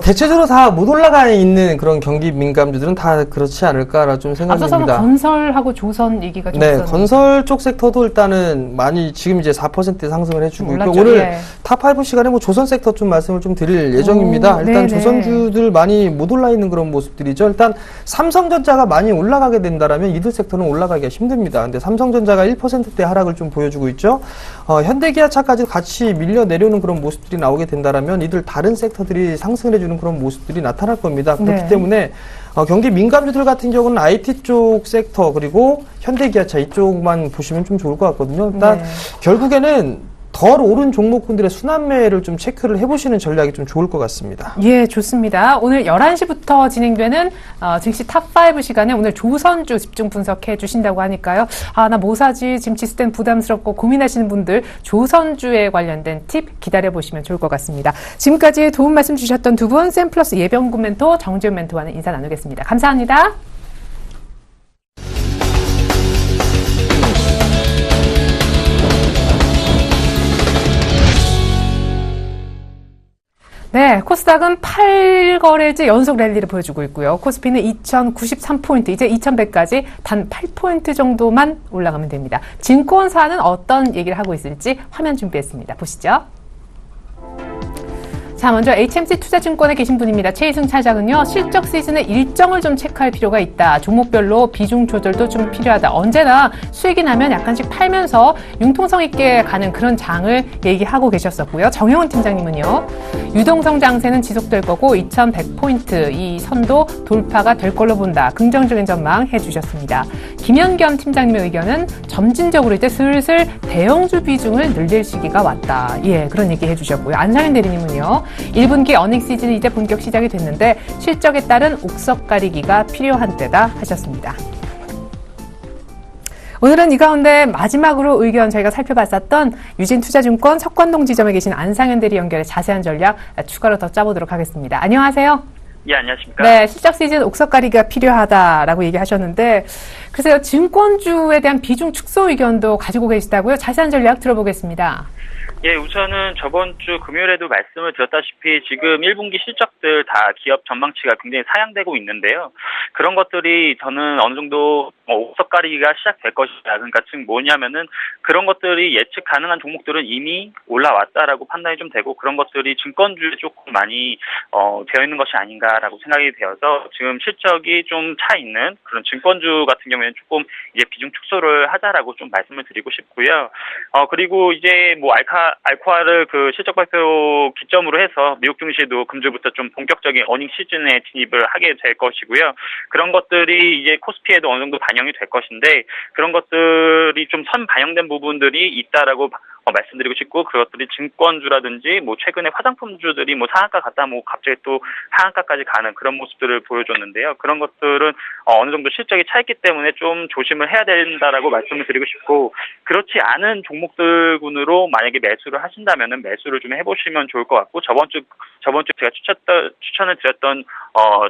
대체적으로 다 못 올라가 있는 그런 경기 민감주들은 다 그렇지 않을까라 좀 앞서서는 생각됩니다. 건설하고 조선 얘기가 좀 네, 있었는데. 건설 쪽 섹터도 일단은 많이 지금 이제 4% 상승을 해주고 있고 올랐죠. 오늘 예. 탑5 시간에 뭐 조선 섹터 좀 말씀을 좀 드릴 예정입니다. 일단 네네. 조선주들 많이 못 올라 있는 그런 모습들이죠. 일단 삼성전자가 많이 올라가게 된다라면 이들 섹터는 올라가기가 힘듭니다. 근데 삼성전자가 1%대 하락을 좀 보여주고 있죠. 현대기아차까지 같이 밀려 내려오는 그런 모습들이 나오게 된다라면 이들 다른 섹터들이 상승을 해주는 그런 모습들이 나타날 겁니다. 그렇기 네. 때문에 경기 민감주들 같은 경우는 IT 쪽 섹터 그리고 현대기아차 이쪽만 보시면 좀 좋을 것 같거든요. 일단 네. 결국에는 덜 오른 종목군들의 순환매를 좀 체크를 해보시는 전략이 좀 좋을 것 같습니다. 예, 좋습니다. 오늘 11시부터 진행되는 증시 탑5 시간에 오늘 조선주 집중 분석해 주신다고 하니까요. 나 뭐 사지? 지금 지수땐 부담스럽고 고민하시는 분들 조선주에 관련된 팁 기다려보시면 좋을 것 같습니다. 지금까지 도움 말씀 주셨던 두 분, 샘플러스 예병구 멘토, 정재훈 멘토와는 인사 나누겠습니다. 감사합니다. 네, 코스닥은 8거래째 연속 랠리를 보여주고 있고요. 코스피는 2093포인트, 이제 2100까지 단 8포인트 정도만 올라가면 됩니다. 증권사는 어떤 얘기를 하고 있을지 화면 준비했습니다. 보시죠. 자, 먼저 HMC 투자증권에 계신 분입니다. 최희승 차장은요, 실적 시즌의 일정을 좀 체크할 필요가 있다. 종목별로 비중 조절도 좀 필요하다. 언제나 수익이 나면 약간씩 팔면서 융통성 있게 가는 그런 장을 얘기하고 계셨었고요. 정영훈 팀장님은요, 유동성 장세는 지속될 거고 2100포인트 이 선도 돌파가 될 걸로 본다. 긍정적인 전망 해주셨습니다. 김현겸 팀장님의 의견은 점진적으로 이제 슬슬 대형주 비중을 늘릴 시기가 왔다. 예, 그런 얘기 해주셨고요. 안상현 대리님은요, 1분기 어닝 시즌이 이제 본격 시작이 됐는데 실적에 따른 옥석 가리기가 필요한 때다 하셨습니다. 오늘은 이 가운데 마지막으로 의견 저희가 살펴봤었던 유진투자증권 석관동 지점에 계신 안상현 대리 연결해 자세한 전략 추가로 더 짜보도록 하겠습니다. 안녕하세요. 예, 안녕하십니까. 네, 실적 시즌 옥석가리가 필요하다라고 얘기하셨는데, 글쎄요, 증권주에 대한 비중 축소 의견도 가지고 계시다고요? 자세한 전략 들어보겠습니다. 예, 우선은 저번 주 금요일에도 말씀을 드렸다시피 지금 1분기 실적들 다 기업 전망치가 굉장히 상향되고 있는데요. 그런 것들이 저는 어느 정도 옥석가리기가 시작될 것이다. 그러니까 즉 뭐냐면은 그런 것들이 예측 가능한 종목들은 이미 올라왔다라고 판단이 좀 되고 그런 것들이 증권주에 조금 많이 되어 있는 것이 아닌가라고 생각이 되어서 지금 실적이 좀 차 있는 그런 증권주 같은 경우에는 조금 이제 비중 축소를 하자라고 좀 말씀을 드리고 싶고요. 그리고 이제 뭐 알코아를 그 실적 발표 기점으로 해서 미국 증시도 금주부터 좀 본격적인 어닝 시즌에 진입을 하게 될 것이고요. 그런 것들이 이제 코스피에도 어느 정도 반영이 될 것인데 그런 것들이 좀 선 반영된 부분들이 있다라고 말씀드리고 싶고 그것들이 증권주라든지 뭐 최근에 화장품주들이 뭐 상한가 갔다 뭐 갑자기 또 하한가까지 가는 그런 모습들을 보여줬는데요. 그런 것들은 어느 정도 실적이 차 있기 때문에 좀 조심을 해야 된다라고 말씀을 드리고 싶고 그렇지 않은 종목들군으로 만약에 매수를 하신다면은 매수를 좀 해보시면 좋을 것 같고 저번 주 제가 추천을 드렸던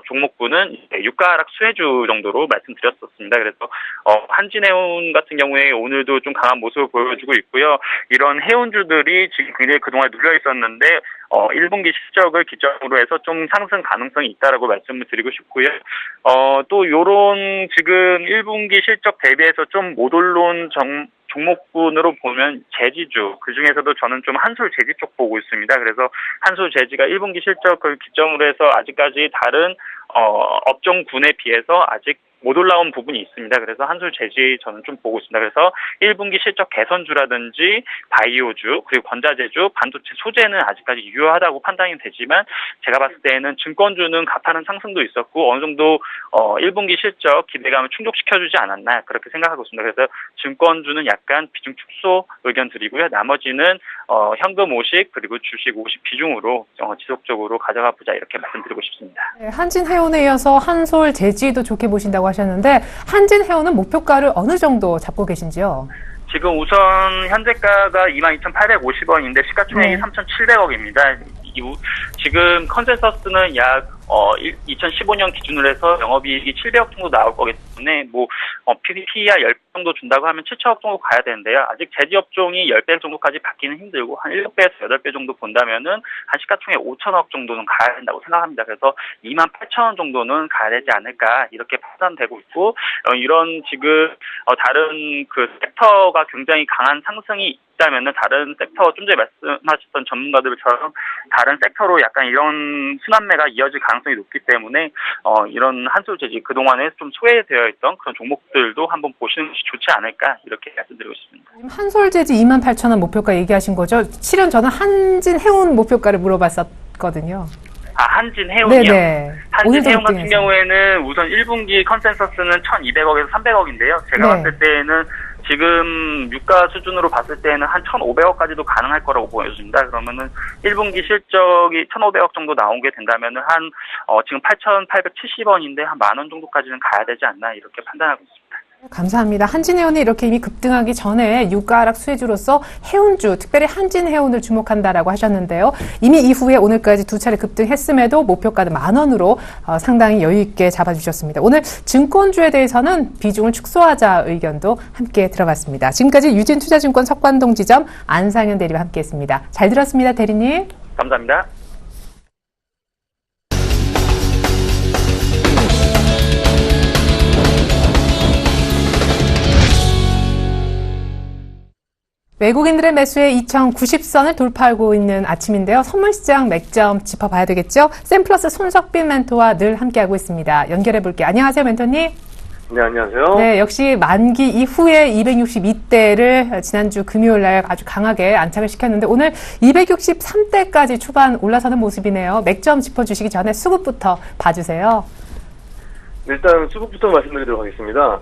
종목군은 유가하락 수혜주 정도로 말씀드렸었습니다. 그래서 한진해운 같은 경우에 오늘도 좀 강한 모습을 보여주고 있고요. 이런 해운주들이 지금 굉장히 그동안 눌려 있었는데 1분기 실적을 기점으로 해서 좀 상승 가능성이 있다라고 말씀을 드리고 싶고요. 또 요런 지금 1분기 실적 대비해서 좀 못 올라온 종목군으로 보면 제지주, 그 중에서도 저는 좀 한솔제지 쪽 보고 있습니다. 그래서 한솔제지가 1분기 실적을 기점으로 해서 아직까지 다른 업종군에 비해서 아직 못 올라온 부분이 있습니다. 그래서 한솔제지 저는 좀 보고 있습니다. 그래서 1분기 실적 개선주라든지 바이오주 그리고 건자재주, 반도체 소재는 아직까지 유효하다고 판단이 되지만 제가 봤을 때는 증권주는 가파른 상승도 있었고 어느 정도 1분기 실적 기대감을 충족시켜주지 않았나 그렇게 생각하고 있습니다. 그래서 증권주는 약간 비중 축소 의견 드리고요. 나머지는 현금 50 그리고 주식 50 비중으로 지속적으로 가져가 보자 이렇게 말씀드리고 싶습니다. 네, 한진해운에 이어서 한솔제지도 좋게 보신다고 하셨는데 한진해운은 목표가를 어느 정도 잡고 계신지요? 지금 우선 현재가가 22,850원인데 시가총액이 네. 3,700억입니다. 지금 컨센서스는 약 2015년 기준으로 해서 영업이익이 700억 정도 나올 거기 때문에 뭐 PER 10배 정도 준다고 하면 7천억 정도 가야 되는데요. 아직 제지업종이 10배 정도까지 받기는 힘들고 한 7배에서 8배 정도 본다면은 한 시가총액 5천억 정도는 가야 된다고 생각합니다. 그래서 28,000원 정도는 가야 되지 않을까 이렇게 판단되고 있고 이런 지금 다른 그 섹터가 굉장히 강한 상승이 있다면은 다른 섹터 좀 전에 말씀하셨던 전문가들처럼 다른 섹터로 약간 이런 순환매가 이어질 가능성이 높기 때문에 이런 한솔제지 그동안에 좀 소외되어 있던 그런 종목들도 한번 보시는 것이 좋지 않을까 이렇게 말씀드리고 싶습니다. 지금 한솔제지 28,000원 목표가 얘기하신 거죠? 실은 저는 한진해운 목표가를 물어봤었거든요. 한진해운이요? 네네. 한진해운 같은 경우에는 우선 1분기 컨센서스는 1,200억에서 300억인데요. 제가 네. 봤을 때는 지금 유가 수준으로 봤을 때는 한 1,500억까지도 가능할 거라고 보여집니다. 그러면은 1분기 실적이 1,500억 정도 나오게 된다면은 지금 8,870원인데 한 10,000원 정도까지는 가야 되지 않나 이렇게 판단하고 있습니다. 감사합니다. 한진해운이 이렇게 이미 급등하기 전에 유가 하락 수혜주로서 해운주, 특별히 한진해운을 주목한다라고 하셨는데요. 이미 이후에 오늘까지 두 차례 급등했음에도 목표가는 10,000원으로 상당히 여유 있게 잡아주셨습니다. 오늘 증권주에 대해서는 비중을 축소하자 의견도 함께 들어봤습니다. 지금까지 유진투자증권 석관동 지점 안상현 대리와 함께했습니다. 잘 들었습니다, 대리님. 감사합니다. 외국인들의 매수에 2,090선을 돌파하고 있는 아침인데요. 선물시장 맥점 짚어봐야 되겠죠? 샘플러스 손석빈 멘토와 늘 함께하고 있습니다. 연결해볼게요. 안녕하세요, 멘토님. 네, 안녕하세요. 네, 역시 만기 이후에 262대를 지난주 금요일 날 아주 강하게 안착을 시켰는데 오늘 263대까지 초반 올라서는 모습이네요. 맥점 짚어주시기 전에 수급부터 봐주세요. 일단 수급부터 말씀드리도록 하겠습니다.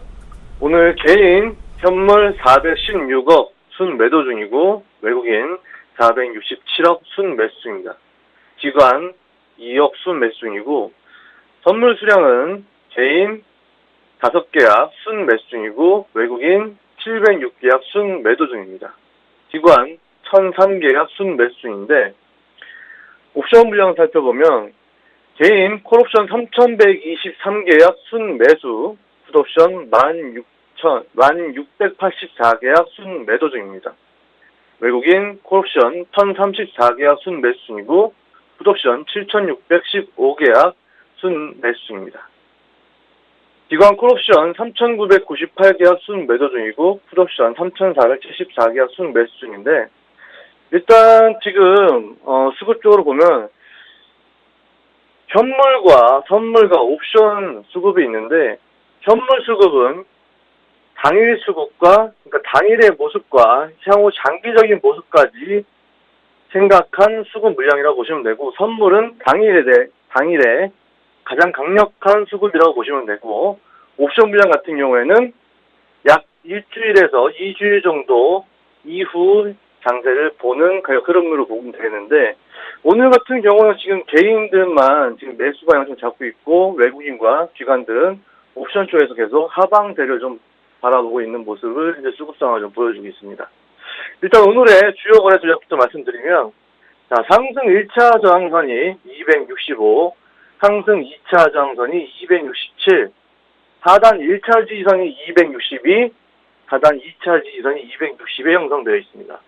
오늘 개인 현물 416억 순 매도 중이고 외국인 467억 순 매수 중입니다. 기관 2억 순 매수 중이고 선물 수량은 개인 5계약 순 매수 중이고 외국인 706계약 순매도 중입니다. 기관 1003계약 순매수 중인데 옵션 물량 살펴보면 개인 콜옵션 3123계약 순매수, 풋옵션 1684계약 순매도 중입니다. 외국인 콜옵션 1034계약 순매수 중이고 풋옵션 7615계약 순매수 중입니다. 기관 콜옵션 3998계약 순매도 중이고 풋옵션 3474계약 순매수 중인데 일단 지금 수급 쪽으로 보면 현물과 선물과 옵션 수급이 있는데 현물 수급은 당일 수급과 그러니까 당일의 모습과 향후 장기적인 모습까지 생각한 수급 물량이라고 보시면 되고 선물은 당일에 가장 강력한 수급이라고 보시면 되고 옵션 물량 같은 경우에는 약 일주일에서 2주일 정도 이후 장세를 보는 가격 흐름으로 보면 되겠는데 오늘 같은 경우는 지금 개인들만 지금 매수 방향 좀 잡고 있고 외국인과 기관들은 옵션 쪽에서 계속 하방세를 좀 바라보고 있는 모습을 이제 수급 상황을 좀 보여주고 있습니다. 일단 오늘의 주요 거래 전략부터 말씀드리면 자, 상승 1차 저항선이 265, 상승 2차 저항선이 267, 하단 1차 지지선이 262, 하단 2차 지지선이 260에 형성되어 있습니다.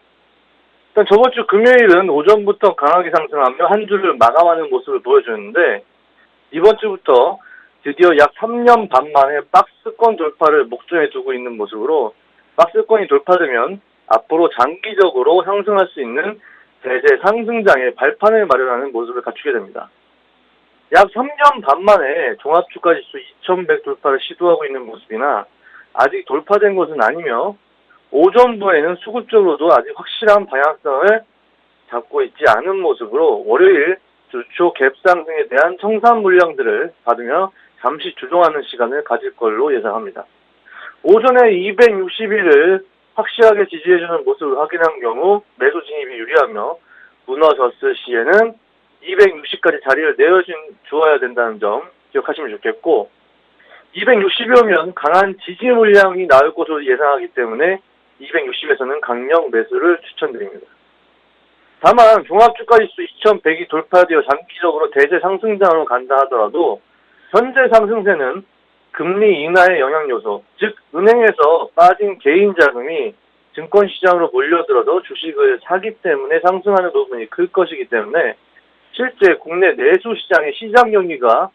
일단 저번 주 금요일은 오전부터 강하게 상승하며 한 주를 마감하는 모습을 보여주는데 이번 주부터 드디어 약 3년 반 만에 박스권 돌파를 목전에 두고 있는 모습으로 박스권이 돌파되면 앞으로 장기적으로 상승할 수 있는 대세 상승장의 발판을 마련하는 모습을 갖추게 됩니다. 약 3년 반 만에 종합주가지수 2100 돌파를 시도하고 있는 모습이나 아직 돌파된 것은 아니며 오전부에는 수급적으로도 아직 확실한 방향성을 잡고 있지 않은 모습으로 월요일 주초 갭상승에 대한 청산 물량들을 받으며 잠시 조정하는 시간을 가질 걸로 예상합니다. 오전에 261을 확실하게 지지해주는 모습을 확인한 경우 매수 진입이 유리하며 무너졌을 시에는 260까지 자리를 내어주어야 된다는 점 기억하시면 좋겠고 260이 오면 강한 지지 물량이 나올 것으로 예상하기 때문에 260에서는 강력 매수를 추천드립니다. 다만 종합주가지수 2100이 돌파되어 장기적으로 대세 상승장으로 간다 하더라도 현재 상승세는 금리 인하의 영향 요소, 즉 은행에서 빠진 개인 자금이 증권시장으로 몰려들어도 주식을 사기 때문에 상승하는 부분이 클 것이기 때문에 실제 국내 내수시장의 시장 경기가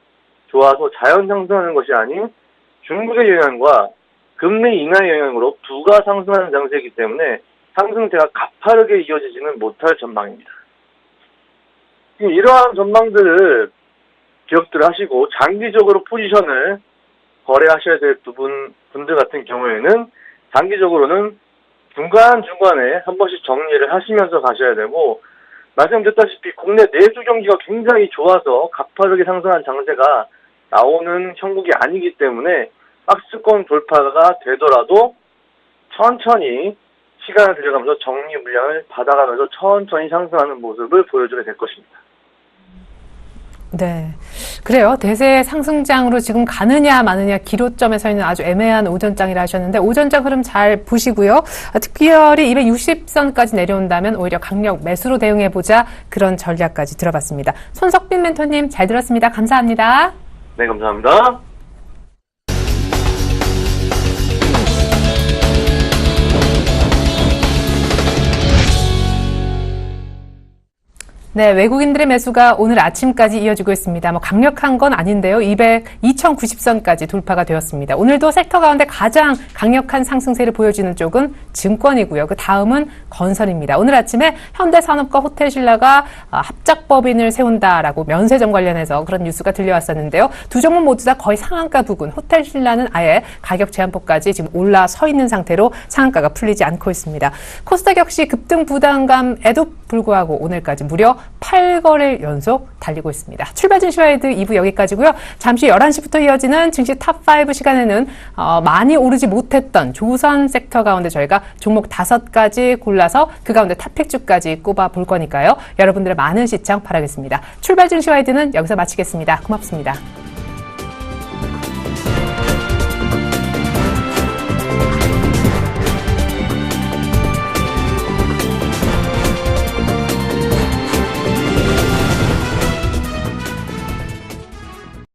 좋아서 자연 상승하는 것이 아닌 중국의 영향과 금리 인하의 영향으로 부가 상승하는 장세이기 때문에 상승세가 가파르게 이어지지는 못할 전망입니다. 이러한 전망들을 기억들 하시고 장기적으로 포지션을 거래하셔야 될 분들 같은 경우에는 장기적으로는 중간중간에 한 번씩 정리를 하시면서 가셔야 되고 말씀드렸다시피 국내 내수 경기가 굉장히 좋아서 가파르게 상승한 장세가 나오는 형국이 아니기 때문에 박스권 돌파가 되더라도 천천히 시간을 들여가면서 정리 물량을 받아가면서 천천히 상승하는 모습을 보여주게 될 것입니다. 네. 그래요. 대세 상승장으로 지금 가느냐 마느냐 기로점에 서 있는 아주 애매한 오전장이라 하셨는데 오전장 흐름 잘 보시고요. 특별히 260선까지 내려온다면 오히려 강력 매수로 대응해보자 그런 전략까지 들어봤습니다. 손석빈 멘토님 잘 들었습니다. 감사합니다. 네, 감사합니다. 네, 외국인들의 매수가 오늘 아침까지 이어지고 있습니다. 강력한 건 아닌데요. 2090선까지 돌파가 되었습니다. 오늘도 섹터 가운데 가장 강력한 상승세를 보여주는 쪽은 증권이고요. 그 다음은 건설입니다. 오늘 아침에 현대산업과 호텔신라가 합작법인을 세운다라고 면세점 관련해서 그런 뉴스가 들려왔었는데요. 두 종목 모두 다 거의 상한가 부근, 호텔신라는 아예 가격 제한폭까지 지금 올라서 있는 상태로 상한가가 풀리지 않고 있습니다. 코스닥 역시 급등 부담감에도 불구하고 오늘까지 무려 8거래일 연속 달리고 있습니다. 출발 증시와이드 2부 여기까지고요. 잠시 11시부터 이어지는 증시 탑5 시간에는 많이 오르지 못했던 조선 섹터 가운데 저희가 종목 5가지 골라서 그 가운데 탑픽주까지 꼽아 볼 거니까요. 여러분들의 많은 시청 바라겠습니다. 출발 증시와이드는 여기서 마치겠습니다. 고맙습니다.